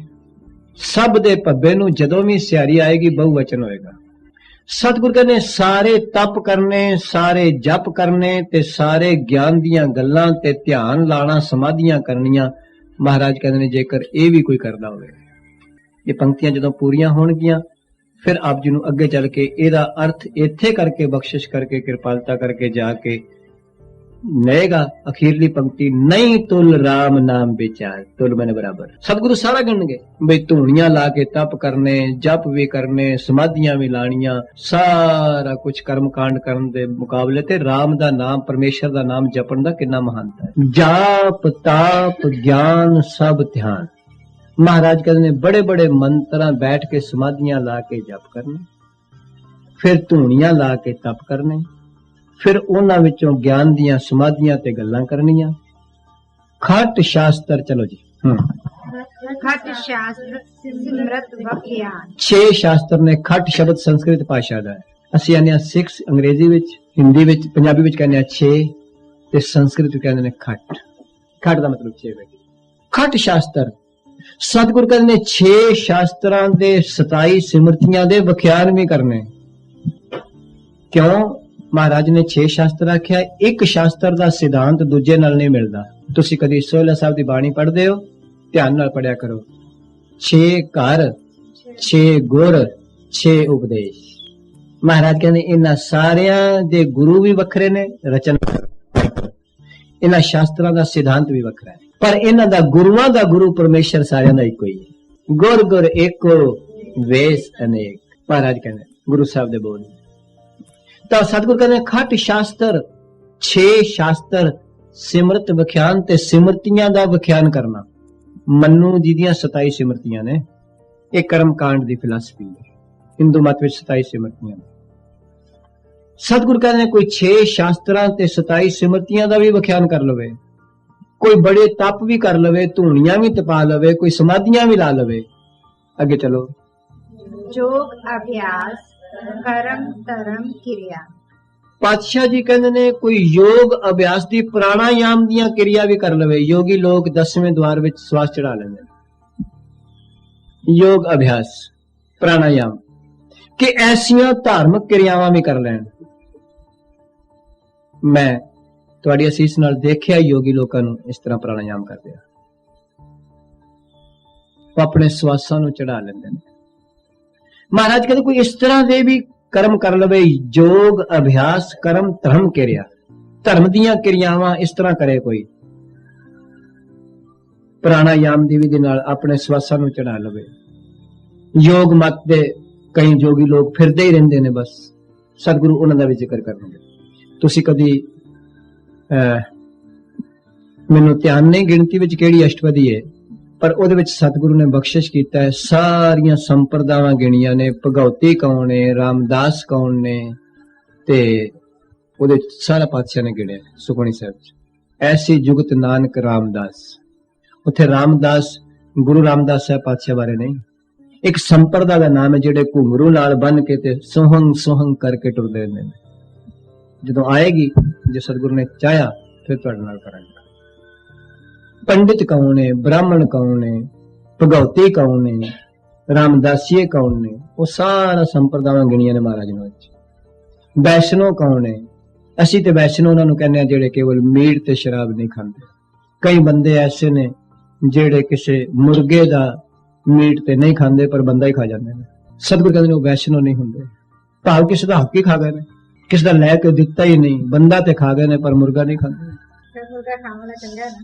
सब दे भब्बे नूं जदों भी सियारी आएगी बहुवचन होएगा। सतगुरु कहने सारे तप करने, सारे जप करने ते सारे ज्ञान दियां गल्लां ते ध्यान लाना, समाधियां करनियां। महाराज कहते ने जेकर ये भी कोई करदा होवे, ये पंक्तियां जदों पूरीਆਂ होणगीਆਂ फिर आप जी ਨੂੰ ਅੱਗੇ ਚੱਲ ਕੇ ਇਹਦਾ अर्थ ਇੱਥੇ ਕਰਕੇ ਬਖਸ਼ਿਸ਼ ਕਰਕੇ ਕਿਰਪਾਲਤਾ ਕਰਕੇ ਜਾ ਕੇ ਲਏਗਾ। ਅਖੀਰਲੀ ਪੰਕਤੀ ਨਹੀਂ ਤੁਲ ਰਾਮ ਨਾਮ ਵਿਚਾਰ, ਤੁਲ ਮੈਨੇ ਬਰਾਬਰ। ਸਤਿਗੁਰੂ ਸਾਰਾ ਗਿਣਨਗੇ ਬਈ ਧੂਣੀਆਂ ਲਾ ਕੇ ਤਪ ਕਰਨੇ, ਜਪ ਵੀ ਕਰਨੇ, ਸਮਾਧੀਆਂ ਵੀ ਲਾਣੀਆਂ, ਸਾਰਾ ਕੁਝ ਕਰਮ ਕਾਂਡ ਕਰਨ ਦੇ ਮੁਕਾਬਲੇ ਤੇ ਰਾਮ ਦਾ ਨਾਮ, ਪਰਮੇਸ਼ਰ ਦਾ ਨਾਮ ਜਪਣ ਦਾ ਕਿੰਨਾ ਮਹਾਨਤਾ ਹੈ। ਜਾਪ ਤਾਪ ਗਿਆਨ ਸਭ ਧਿਆਨ। महाराज कहते ने बड़े बड़े मंत्र बैठ के समाधियां ला के जप करने, फिर धूणियां ला के तप करने, फिर उन्हां विचों ज्ञान दियां समाधियां ते गल्लां करनियां। खट शास्त्र, चलो जी खट शास्त्र सिमरत वख्यान। 6 शास्त्र ने। खट शब्द संस्कृत भाषा दा है। ਅਸੀਂ ਆਨੇ 6 अंग्रेजी विच, हिंदी विच, पंजाबी विच कहने 6 ते संस्कृत विच कहंदे ने खट। खट दा मतलब 6 है। खट शास्त्र सतगुरु कहते ने 6 शास्त्रां दे 27 सिमरतियां दे व्याख्यान भी करने। क्यों महाराज ने 6 शास्त्र आख्या? एक शास्त्र दा सिद्धांत दूजे नाल नहीं मिलदा। तुसी कदी सोहला साहब दी बाणी पढ़दे हो, ध्यान नाल पढ़िया करो। 6 घर, 6 गुर, 6 उपदेश। महाराज कहते इन्हां सारियां दे गुरु भी वखरे ने, रचना इन्हां शास्त्रां दा सिद्धांत भी वखरा है, पर इन्हां दा गुरुआं दा गुरु परमेश्वर सारियां दा इक्को ही है। गुर गुर एको वेस अनेक। महाराज कहते गुरु साहब दे बोल। तो सतगुरु कहते खट शास्त्र, 6 शास्त्र सिमरत व्याख्यान ते सिमरतियां दा व्याख्यान करना। मन्नू जी दियां 27 सिमरतियां ने। एक कर्म कांड दी फिलासफी है। हिंदू मत विच 27 सिमरतियां ने। सतगुरु कहते ने कोई 6 शास्त्रां ते 27 सिमरतियां दा भी व्याख्यान कर लवे, कोई बड़े तप भी कर लवे, धूणियां भी तपा लवे, कोई समाधियां भी ला लवे। अगे चलो। योग अभ्यास कर्म धर्म क्रिया। पातशाह जी कहते ने कोई योग अभ्यास दी प्राणायाम दियां क्रिया भी कर लवे। योगी लोग 10वें द्वार विच श्वास चढ़ा लेंदे। योग अभ्यास प्राणायाम कि ऐसियां धार्मिक क्रियावां भी कर लैण। मैं ਤੁਹਾਡੀ ਅਸੀਸ ਨਾਲ ਦੇਖਿਆ ਯੋਗੀ ਲੋਕਾਂ ਨੂੰ ਇਸ ਤਰ੍ਹਾਂ ਪ੍ਰਾਣਾਯਾਮ ਕਰਦੇ ਆ, ਉਹ ਆਪਣੇ ਸਵਾਸਾਂ ਨੂੰ ਚੜਾ ਲੈਂਦੇ ਨੇ। ਮਹਾਰਾਜ ਕਹਿੰਦੇ ਕੋਈ ਇਸ ਤਰ੍ਹਾਂ ਦੇ ਵੀ ਕਰਮ ਕਰ ਲਵੇ। ਯੋਗ ਅਭਿਆਸ ਕਰਮ ਧਰਮ ਕਿਰਿਆ, ਧਰਮ ਦੀਆਂ ਕਿਰਿਆਵਾਂ ਇਸ ਤਰ੍ਹਾਂ ਕਰੇ ਕੋਈ, ਪ੍ਰਾਣਾਯਾਮ ਦੀ ਵਿਧੀ ਨਾਲ ਆਪਣੇ ਸਵਾਸਾਂ ਨੂੰ ਚੜਾ ਲਵੇ। ਯੋਗ ਮਤ ਦੇ ਕਈ ਯੋਗੀ ਲੋਕ ਫਿਰਦੇ ਹੀ ਰਹਿੰਦੇ ਨੇ, ਬਸ ਸਤਿਗੁਰੂ ਉਹਨਾਂ ਦਾ ਵੀ ਜ਼ਿਕਰ ਕਰਨਗੇ। ਤੁਸੀਂ ਕਦੀ ਮੈਨੂੰ ਧਿਆਨ ਨਹੀਂ ਗਿਣਤੀ ਵਿੱਚ ਕਿਹੜੀ ਅਸ਼ਟਪਦੀ ਹੈ, ਪਰ ਉਹਦੇ ਵਿੱਚ ਸਤਿਗੁਰੂ ਨੇ ਬਖਸ਼ਿਸ਼ ਕੀਤਾ ਹੈ, ਸਾਰੀਆਂ ਸੰਪਰਦਾਵਾਂ ਗਿਣੀਆਂ ਨੇ। ਭਗਉਤੀ ਕੌਣ ਨੇ, ਰਾਮਦਾਸ ਕੌਣ ਨੇ, ਤੇ ਉਹਦੇ ਸਾਰਾ ਪਾਤਸ਼ਾਹ ਨੇ ਗਿਣਿਆ ਸੁਖਮਨੀ ਸਾਹਿਬ ਚ। ਐਸੀ ਜੁਗਤ ਨਾਨਕ ਰਾਮਦਾਸ। ਉੱਥੇ ਰਾਮਦਾਸ ਗੁਰੂ ਰਾਮਦਾਸ ਸਾਹਿਬ ਪਾਤਸ਼ਾਹ ਬਾਰੇ ਨਹੀਂ, ਇੱਕ ਸੰਪਰਦਾ ਦਾ ਨਾਮ ਹੈ ਜਿਹੜੇ ਘੁੰਗਰੂ ਨਾਲ ਬੰਨ ਕੇ ਤੇ ਸੋਹੰਗ ਸੋਹੰਗ ਕਰਕੇ ਟੁਰਦੇ ਰਹਿੰਦੇ ਨੇ। ਜਦੋਂ ਆਏਗੀ ਜੇ ਸਤਿਗੁਰੂ ਨੇ ਚਾਹਿਆ ਫਿਰ ਤੁਹਾਡੇ ਨਾਲ ਕਰਾਂਗੇ। ਪੰਡਿਤ ਕੌਣ ਨੇ, ਬ੍ਰਾਹਮਣ ਕੌਣ ਨੇ, ਭਗਉਤੀ ਕੌਣ ਨੇ, ਰਾਮਦਾਸੀਏ ਕੌਣ ਨੇ, ਉਹ ਸਾਰਾ ਸੰਪਰਦਾਵਾਂ ਗਿਣੀਆਂ ਨੇ ਮਹਾਰਾਜ ਨੇ ਵਿੱਚ। ਵੈਸ਼ਨੋ ਕੌਣ ਨੇ? ਅਸੀਂ ਤੇ ਵੈਸ਼ਨੋ ਉਹਨਾਂ ਨੂੰ ਕਹਿੰਦੇ ਆ ਜਿਹੜੇ ਕੇਵਲ ਮੀਟ ਤੇ ਸ਼ਰਾਬ ਨਹੀਂ ਖਾਂਦੇ। ਕਈ ਬੰਦੇ ਐਸੇ ਨੇ ਜਿਹੜੇ ਕਿਸੇ ਮੁਰਗੇ ਦਾ ਮੀਟ ਤੇ ਨਹੀਂ ਖਾਂਦੇ ਪਰ ਬੰਦਾ ਹੀ ਖਾ ਜਾਂਦੇ ਨੇ। ਸਤਿਗੁਰੂ ਕਹਿੰਦੇ ਨੇ ਉਹ ਵੈਸ਼ਨੋ ਨਹੀਂ ਹੁੰਦੇ। ਭਾਵ ਕਿਸੇ ਦਾ ਹੱਕ ਹੀ ਖਾ ਗਏ ਨੇ, किसी का लैके दिता ही नहीं। बंदा ते खा गए ने पर मुर्गा नहीं खाते।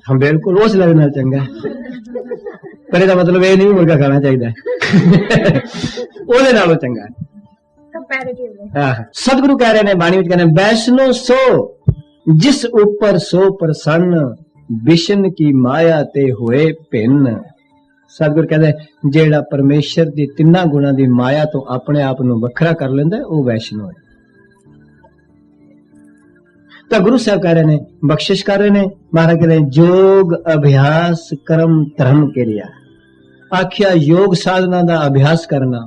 हाँ बिल्कुल उस लगे नाल चंगा, पर इसका मतलब ये नहीं मुर्गा खाना चाहिए, ओदे नालों चंगा है। सतगुरु कह रहे ने बाणी विच कहने वैष्णो सो जिस ऊपर सो प्रसन्न विष्ण की माया ते होए भिन्न। सतगुरु कहते जेड़ा परमेश्वर दी तिन्ना गुणा दी माया तो अपने आप नूं वखरा कर लेंदा वो वैष्णो है। तो गुरु साहब कह रहे ने बख्शिश कर रहे ने। महाराज कह रहे योग अभ्यास कर्म धर्म क्रिया। आख्या योग साधना दा अभ्यास करना,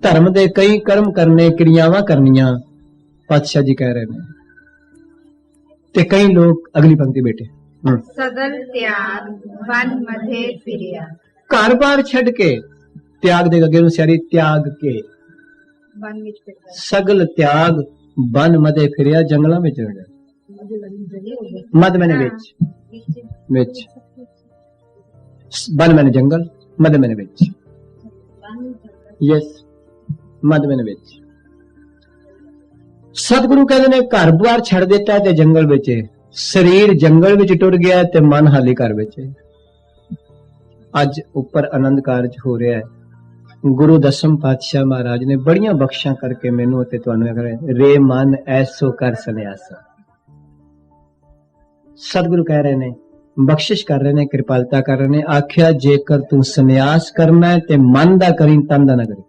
धर्म दे कई कर्म करने, क्रियावां करनियां। पातशाह जी कह रहे ने ते कई लोग अगली पंक्ति बैठे सगल त्याग वन मधे फिरिया। घर बार छड़ के त्याग दे अगे सियारी त्याग के वन विच फिरदा सगल त्याग बन मदे फिरिया जंगलों में चढ़ गया। मद मैंने विच बन मैंने जंगल मद मैंने विच यस मद मैंने विच। सतगुरु कहते ने घर द्वार छड़ दिता ते जंगल विच शरीर जंगल विच टुर गया ते मन हाली घर विच। अज उपर आनंद कारज हो रहा है। गुरु दसम पातशाह महाराज ने बड़ियां बख्शा करके मैनू ते तुहानू रे मन ऐसो कर सन्यासा। सतगुरु कह रहे ने बख्शिश कर रहे ने कृपालता कर रहे ने। आख्या जेकर तू सन्यास करना है ते मन दा करी तन दा ना करी।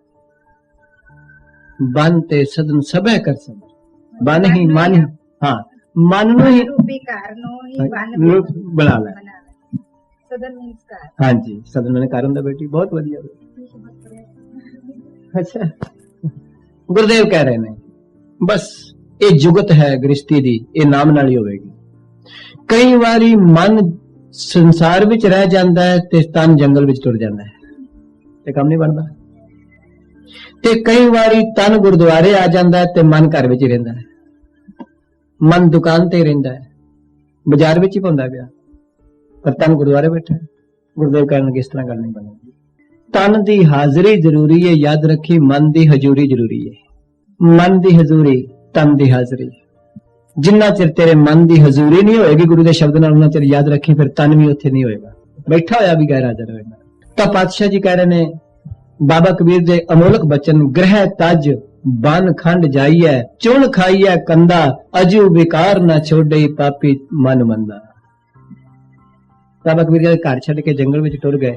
बन ते सदन सब कर समझ बन ही मन ही हाँ मन नू ही बना लै। हाँ जी सदन मैंने कर हुंदा बेटी बहुत वधिया। अच्छा गुरुदेव कह रहे ने बस ये जुगत है गृहस्थी दी ये नाम नाल ही होवेगी। कई बारी मन संसार विच रह जांदा है ते तन जंगल विच टुर जांदा है ते काम नहीं बनदा। ते कई बारी तन गुरुद्वारे आ जांदा है ते मन घर विच ही रहिंदा है। मन दुकान ते ही रहिंदा है बाजार विच ही पाउंदा पिया पर तन गुरुद्वारे बैठा है। गुरुदेव कहणगे इस तरह गल नहीं बनेगी। तन दी हाजरी जरूरी है याद रखी मन दी हजूरी जरूरी है। मन दी हजूरी तन दी हाजरी जिन्ना चिर तेरे मन दी हजूरी नहीं होएगी गुरु के शब्द नाल उन्ना चिर याद रखी फिर तन भी उत्थे नहीं होएगा। बैठा होया भी गैर हाजर होएगा। तो पातशाह जी कह रहे ने बाबा कबीर दे अमोलक बचन ग्रह तज बन खंड जाइए चुन खाइए कंदा अजू विकार ना छोड़े पापी मन मंदा। बाबा कबीर जी घर छड़ के जंगल में टुर गए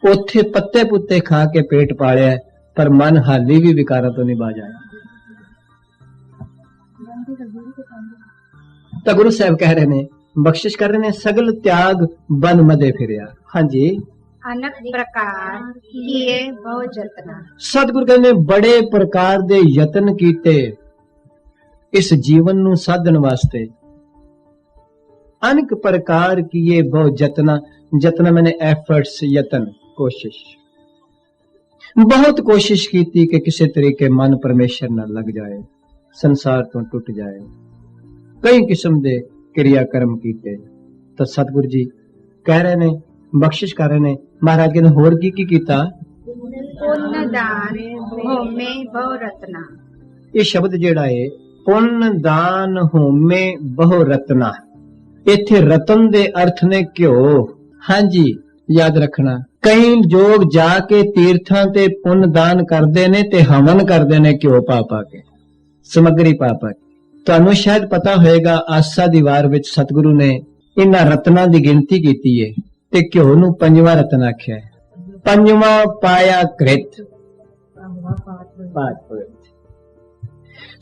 उथे पत्ते पुत्ते खा के पेट पालिया पर मन हाली भी विकारा तो नहीं बाज आया। तो गुरु साहब कह रहे ने बख्शिश कर रहे ने सगल त्याग बन मदे फिरिया। हाँ जी अनेक प्रकार किए बहु जतना। सतगुरु कहने बड़े प्रकार दे यतन कीते इस जीवन नू साधन वास्ते। अनेक प्रकार किए बहु जतना। जतना मैंने एफर्ट्स यतन कोशिश बहुत कोशिश की थी कि किसी तरीके मन परमेश्वर न लग जाए संसार तो टूट जाए। कई किस्म दे क्रियाकर्म कीते तो सतगुरु जी कह रहे ने बख्शिश कर रहे ने महाराज ने होर की कीता पुण्य दान होमे बहु रत्ना। ये शब्द जेड़ा है पुण्य दान होमे बहु रत्ना इथे रतन दे अर्थ ने क्यों। हाँ जी याद रखना कई लोग जाके तीर्थां ते पुण्य दान करते ने ते हवन करते ने क्यों पा पा के समग्री पा पा के। तुहानू शायद पता होएगा आसा दी वार विच सतगुरु ने इन्हां रत्नां दी गिनती कीती है ते घ्यो नू पंजवां रतन आख्या है। पंजवां पाया कृत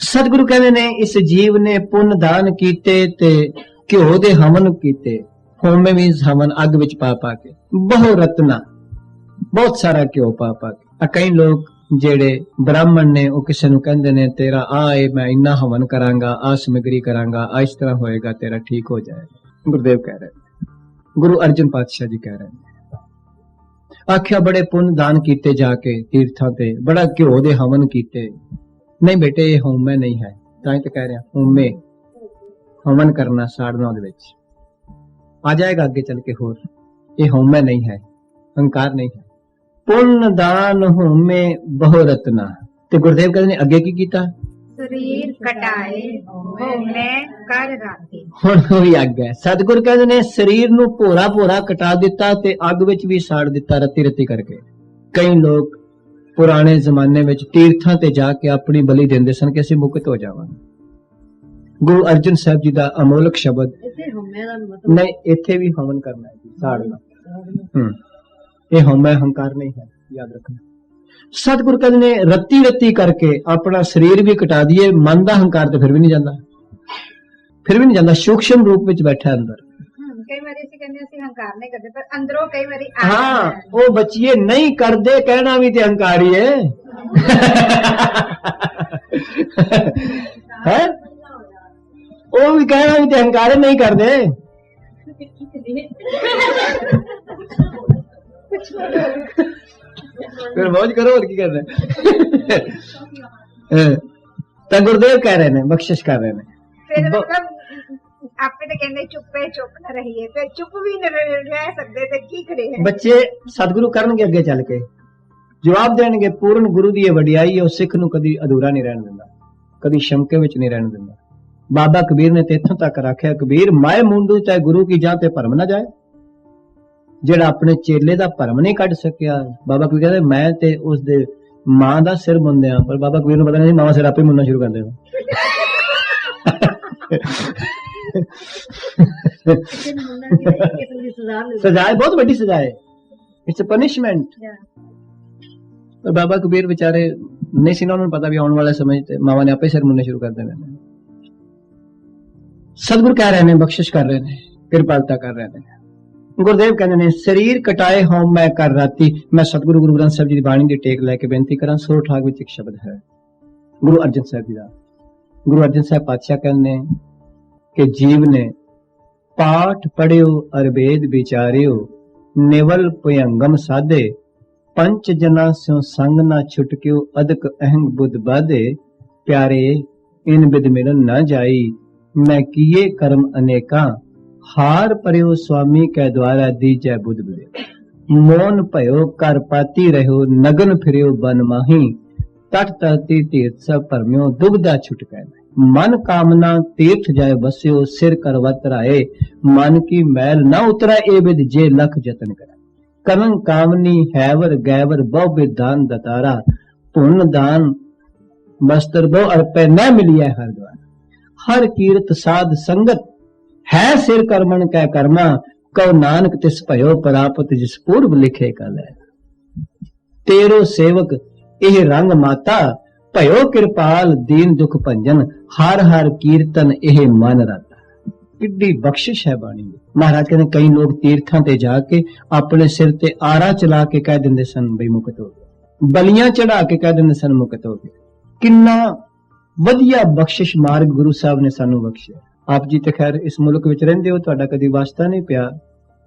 सतगुरु कहते ने इस जीव ने पुण्य दान कीते ते घ्यो दे हवन कीते। होमे मीन्स हवन अग विच पा पा के बहु रत्ना बहुत सारा घ्यो पा पा के। कई लोग जेड़े ब्राह्मण ने वो किसी नू कहंदे ने तेरा आए मैं इन्ना हवन करांगा आ समग्री करांगा आ इस तरह होएगा तेरा ठीक हो जाएगा। गुरुदेव कह रहे गुरु अर्जन पातशाह जी कह रहे हैं आख्या बड़े पुण्य दान कीते जाके तीर्थां ते बड़ा घ्यो दे हवन कीते। नहीं बेटे ये होमे नहीं है तां तो कह रहे हैं होमे हवन करना साड़ना उहदे विच आ जाएगा आगे चल के होर। ये होमे नहीं है अहंकार नहीं है। पुण्य दान होमे बहु रत्ना ते गुरुदेव कहते ने अगे की कीता शरीर कटाए होमे कर राखे। हुण भी अग है। सतगुरु कहते ने शरीर नू भोरा भोरा कटा दिता ते अग विच भी साड़ दिता रत्ती रत्ती करके। कई लोग पुराने जमाने विच तीर्थां ते जाके अपनी बलि देंदे सन कि असीं मुक्त हो जावांगे। गुरु अर्जन साहब जी का अमोलक शब्द नहीं इत्थे भी हवन करना है साड़ना। ये होमे अहंकार नहीं है याद रखना। सतगुरु कहते ने रत्ती रत्ती करके अपना शरीर भी कटा दिए मन का अहंकार तो फिर भी नहीं जाता फिर भी नहीं जाता सूक्ष्म रूप में बैठा अंदर। कई बारी ਅਸੀਂ ਕਹਿੰਦੇ ਅਸੀਂ ਹੰਕਾਰ ਨਹੀਂ ਕਰਦੇ ਪਰ ਅੰਦਰੋਂ ਕਈ ਵਾਰੀ हाँ वो बच्चिए नहीं कर दे कहना भी तो अहंकार ही है है वो भी कहना भी तो अहंकार है नहीं कर दे। फिर मौज करो और की करना तो गुरुदेव कह रहे ने बख्शिश कर रहे ने फिर मतलब आपे तो कहते चुप्पे चुप न रहिए फिर चुप भी न रह सकते थे की करे है बच्चे सतगुरु करनगे अगे चल के जवाब देणगे पूर्ण गुरु दी वडियाई है सिख नूं कदी अधूरा नहीं रहन दिंदा कदी शंके विच नहीं रहन दिंदा बाबा कबीर ने ते इत्थों तक रखिया कबीर माए मुंडू चाहे गुरु की जां ते भरम ना जाए जेड़ा अपने चेले दा भरम नहीं कढ सकिया बाबा कबीर कहंदे मैं ते उस दे मां दा सिर मुंदिया पर बाबा कबीर नूं पता नहीं मां सिर आपे मुंनना शुरू कर देना सजा है बहुत बड़ी सजा है इट्स अ पनिशमेंट पर बाबा कबीर बेचारे नहीं सी ना उन्होंने पता भी आने वाला समय मावा ने आपे सिर मुन्ने शुरू कर देने सतगुरु कह रहे हैं बख्शिश कर रहे हैं कृपालता कर रहे हैं गुरुदेव कहते हैं शरीर कटाए हों मैं कर राती मैं सतगुरु गुरु ग्रंथ साहब जी की बाणी की टेक लैके बेनती करा सो ठाक विच एक शब्द है गुरु अर्जन साहब जी का गुरु अर्जन साहब पातशाह कहने कि जीव ने पाठ पढ़ियो अरवेद विचारियो निवल भयंगम साधे पंच जना स्यों संग ना छुटक्यो अदक अहंग बुद्ध बाधे प्यारे इन बिद मिलन न जाई मैं किए कर्म अनेका हार पर्यो स्वामी के द्वारा दीजै बुद्ध बुद्धे मोन भयो कर पाती रहो नगन फिरियो बन माही तट तरती तीर्थ सब परम्यो दुबदा छुटकै मन कामना तीर्थ जाय बस्यो सिर करवत राये मन की मैल न उतरा ए विद जे लख जतन करे कनन कामनी हैवर गैवर बहु विधान दतारा पुण्य दान वस्त्र बहु अर्पे न मिलिया हर द्वार हर कीर्त साध संगत है सिर कर्मन कै कर्मा कौ नानक तिस भयो प्रापत जिस पूर्व लिखे कल है तेरो सेवक एह रंग माता भयो कृपाल दीन दुख भंजन हर हर कीर्तन एह मन राता किड्डी बख्शिश है बाणी महाराज कहते कई लोग तीर्थां ते जाके अपने सिर ते आरा चला के कह दिंदे सन बई मुक्त हो गया बलियां चढ़ा के कह दिंदे सन मुक्त हो गया किन्ना वधिया बख्शिश मार्ग गुरु साहब ने सानू बख्शिया आप जी तो खैर इस मुल्क विच रहिंदे हो तुहाडा कदी वास्ता नहीं पिया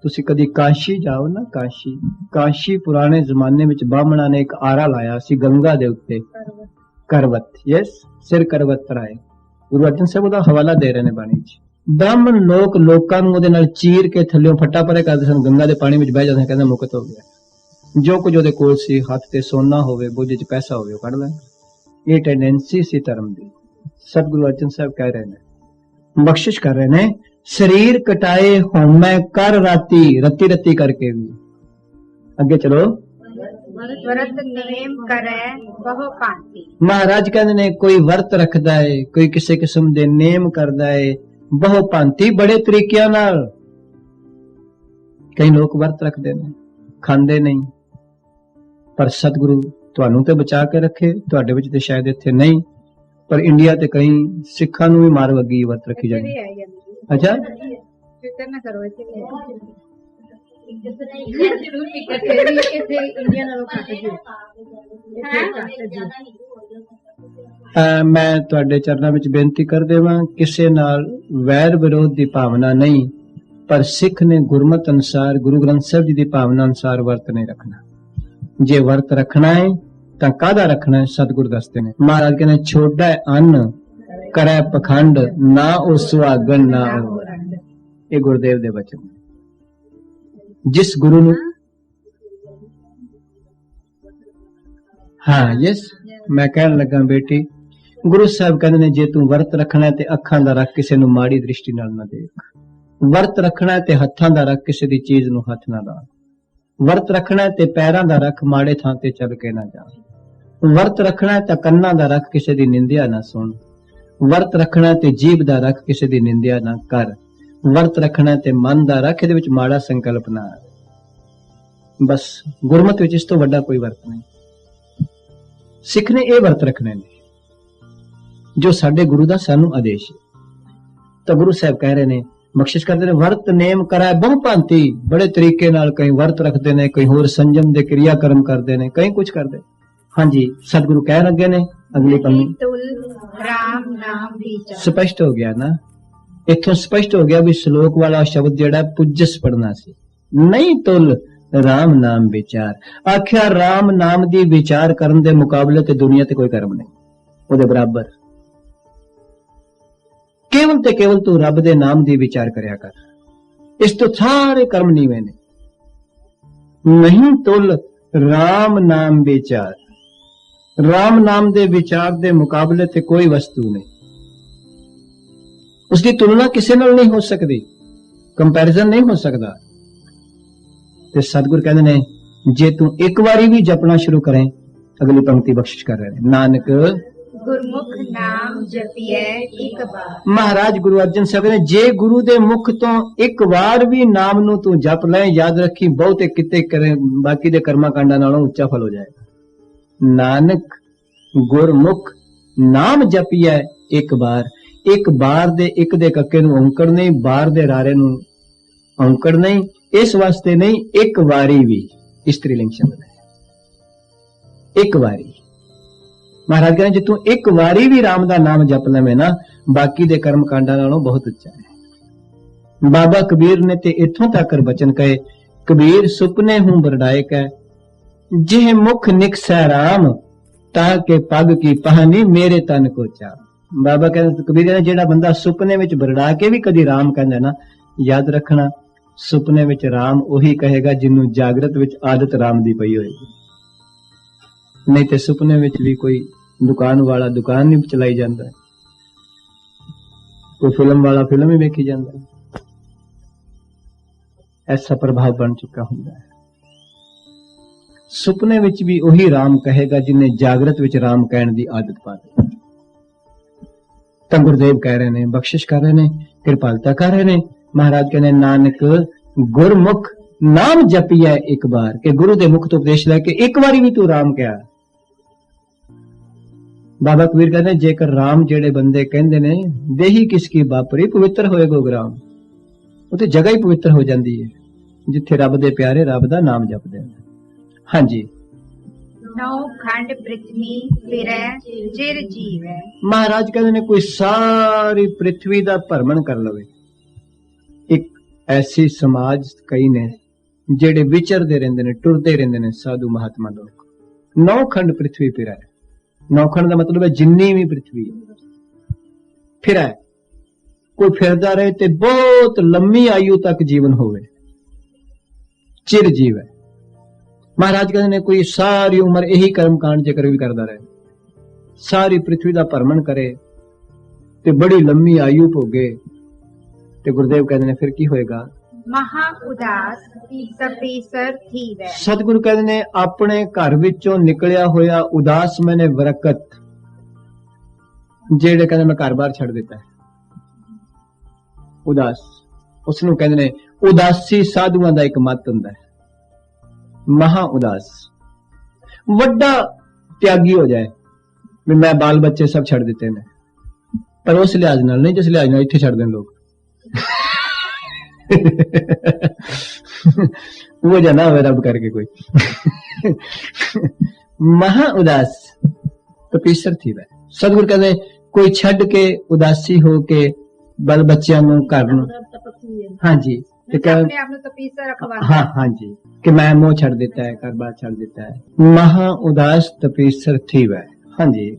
तुसी कदी काशी जाओ ना काशी पुराने जमाने विच ब्राह्मणां ने एक आरा लाया सी गंगा दे उत्ते करवत यस सिर करवत राए गुरु अर्जन साहब दा हवाला दे रहे ने बाणी च ब्राह्मण लोग लोकां नूं ओदे नाल चीर के थल्लियों फट्टा परे करदे सन गंगा दे पानी विच बह जांदे कहंदे मुक्त हो गया जो कुछ ओदे कोल सी हत्थ ते सोना होवे बुझ च पैसा होवे कढ ले ये टेंडेंसी सी धर्म दी सतगुरु अर्जन साहब कह रहे ने बख्शिश कर रहे ने शरीर कटाए होमै कर राती रत्ती रत्ती करके भी अगे चलो व्रत नेम करे बहु पांति महाराज कहते ने कोई वर्त रखदा है कोई किसी किस्म दे नेम करदा है बहु भांति बड़े तरीकिਆਂ ਨਾਲ कई लोग वर्त रखते ने खांदे नहीं पर सतगुरु ਤੁਹਾਨੂੰ ਤੇ ਬਚਾ ਕੇ ਰੱਖੇ ਤੁਹਾਡੇ ਵਿੱਚ ਤੇ ਸ਼ਾਇਦ ਇੱਥੇ ਨਹੀਂ ਪਰ ਇੰਡੀਆ ਤੇ ਕਈ ਸਿੱਖਾਂ ਨੂੰ ਵੀ ਮਾਰ ਵਗੀ ਵਰਤ ਰੱਖੀ ਜਾਂਦੀ ਅੱਛਾ ਫਿਕਰ ਨਾ ਕਰੋ ਇੱਥੇ ਇੰਡੀਆ ਨਾਲੋਂ ਘੱਟ ਜੀ मैं ਤੁਹਾਡੇ ਚਰਨਾਂ ਵਿੱਚ ਬੇਨਤੀ ਕਰ ਦੇਵਾਂ ਕਿਸੇ ਨਾਲ ਵੈਰ ਵਿਰੋਧ ਦੀ ਭਾਵਨਾ ਨਹੀਂ ਪਰ ਸਿੱਖ ਨੇ ਗੁਰਮਤਿ ਅਨੁਸਾਰ ਗੁਰੂ ਗ੍ਰੰਥ ਸਾਹਿਬ ਜੀ ਦੀ ਭਾਵਨਾ ਅਨੁਸਾਰ ਵਰਤ ਨਹੀਂ ਰੱਖਣਾ ਜੇ ਵਰਤ ਰੱਖਣਾ ਹੈ ਤਾਂ ਕਾਹਦਾ ਰੱਖਣਾ ਹੈ ਸਤਿਗੁਰ ਦੱਸਦੇ ਨੇ ਮਹਾਰਾਜ ਕਹਿੰਦੇ ਛੋਡਾ ਅੰਨ ਕਰੈ ਪਖੰਡ ਨਾ ਉਹ ਸੁਹਾਗਣ ਨਾ ਉਹ ਇਹ ਗੁਰਦੇਵ ਦੇ ਬਚਨ ਜਿਸ ਗੁਰੂ ਨੂੰ ਹਾਂ ਯਸ मैं कहन लगा बेटी गुरु साहब कहते ने जे तू वर्त रखना है ते अखां दा रख किसी नूं माड़ी दृष्टि नाल ना देख वर्त रखना है ते हत्थां दा रख किसी दी चीज नूं हथ ना ला वर्त रखना है ते पैरां दा रख माड़े थां ते चल के ना जा वर्त रखना है ते कन्नां दा रख किसी दी निंदिया ना सुन वर्त रखना है ते जीभ दा रख किसी दी निंदिया ना कर वर्त रखना है ते मन दा रख इहदे विच माड़ा संकल्प ना बस गुरमत विच इस तों वड्डा कोई वर्त नहीं सिख ने यह वर्त रखने ने जो साडे गुरु दा सानू आदेश है तो गुरु साहब कह रहे ने बख्शिश करते ने वर्त नेम कराए बहु भांति बड़े तरीके नाल कई वर्त रखते ने कई होर संयम दे क्रिया कर्म करते ने कई कुछ करते हाँ जी सतगुरु कह लगे ने अगली पंक्ति तुल राम नाम विचार स्पष्ट हो गया ना इथों स्पष्ट हो गया भी श्लोक वाला शब्द जेड़ा पुजस पढ़ना सी नहीं तुल राम नाम विचार। आख्या राम नाम दी विचार करन दे मुकाबले ते दुनिया ते कोई कर्म नहीं ਉਹਦੇ बराबर। केवल ते केवल तू रब दे नाम दी विचार करया कर, इस तो सारे कर्म नीवे ने। नहीं तुल राम नाम विचार, राम नाम दे विचार दे मुकाबले ते कोई वस्तु नहीं, उसकी तुलना किसी नाल नहीं हो सकती, कंपैरिजन नहीं हो सकता। ते सतगुर कहते ने जे तू एक बारी भी जपना शुरू करें, अगली पंक्ति बख्शिश कर रहे हैं, नानक गुरमुख नाम जपिए एक बार। महाराज गुरु अर्जन साहब ने जे गुरु दे मुख तो एक बार भी नाम नू तू जप ले, याद रखी बहुते किते करे बाकी दे कर्मा कांडा नालों उच्चा फल हो जाएगा। नानक गुरमुख नाम जपिए एक बार, एक बार दे एक दे कक्के नू औंकड़ नहीं, बार दे रारे नू औंकड़ नहीं, इस वास्ते नहीं, एक वारी भी स्त्रीलिंग शब्द है, एक वारी। महाराज कहते जे तू एक वारी भी राम दा नाम जप लवे ना, बाकी दे कर्म कांडा नालों बहुत उच्चा है। बाबा कबीर ने ते इथों तक बचन कहे, कबीर सुपने हूं बरडाए कै, जिह मुख निकसै राम, ताके पग की पहानी मेरे तन को चा। बाबा कहते कबीर ने जेड़ा बंदा सुपने विच बरड़ा के भी कदी राम कहंदा ना, याद रखना सुपने विच राम ओही कहेगा जिन्नू जागृत विच आदत राम दी पई होएगी। नहीं तो सुपने विच भी कोई दुकान वाला दुकान नहीं चलाई जाता, कोई फिल्म वाला फिल्म ही वेखी जाता है। ऐसा प्रभाव बन चुका होता है। सुपने विच भी वही राम कहेगा जिन्हें जागृत विच राम कहने की आदत पा दी। तो गुरुदेव कह रहे ने, बख्शिश कर रहे ने, कृपालता कर रहे ने। महाराज कहने नानक गुरमुख नाम जपिए एक बार, के गुरु दे मुख तो उपदेश लेके एक बारी भी तू राम कहा। बाबा कबीर कहते जेकर राम जेड़े बंदे कहंदे ने देही किसकी बापरी, पवित्र होएगो ग्राम, उते जगह ही पवित्र हो जाती है जिथे रब दे प्यारे रब दा नाम जपदे ने। हाँ जी, नौ खंड पृथ्वी फिरै चिर जीवै। महाराज कहते ने कोई सारी पृथ्वी दा भ्रमण कर लवे, एक ऐसी समाज कई ने जेड़े विचरदे रहंदे ने, टुरदे रहंदे ने साधु महात्मा लोग। नौ खंड पृथ्वी फिरै, नौखंड का मतलब है जिन्नी भी पृथ्वी फिर है, कोई फिरदा रहे ते बहुत लंबी आयु तक जीवन होवे, चिर जीव है। महाराज कहते ने कोई सारी उम्र यही कर्म कांड जेकर भी करता रहे, सारी पृथ्वी का भ्रमण करे ते बड़ी लंबी आयु भोगे, ते गुरुदेव कहते ने फिर की होएगा, महा उदास तपीसर थीवै। सतगुरु कहते ने अपने घर विचों निकलिया होया उदास मैंने वरकत, जेड़े कहते मैं घर बार छड़ देता है उदास, उसनू कहते ने उदासी साधुआं दा एक मत हुंदा है, महा उदास। वड्डा त्यागी हो जाए भी मैं बाल बच्चे सब छड़ देते ने, पर उस लिहाज नाल नहीं जिस लिहाज नाल इत्थे छड़ देन लोग। वो जाना हुआ रब करके कोई महा उदास तपीसर थी वह। सतगुरु कहते कोई छड़ के उदासी हो के बल बच्चों नू घर नू, हाँ जी, अपने आप नू तपीसर रखवांदा। हाँ हाँ जी, कि मैं मोह छड़ देता है, घर बार छड़ देता है, महा उदास तपीसर थी वह। हाँ जी,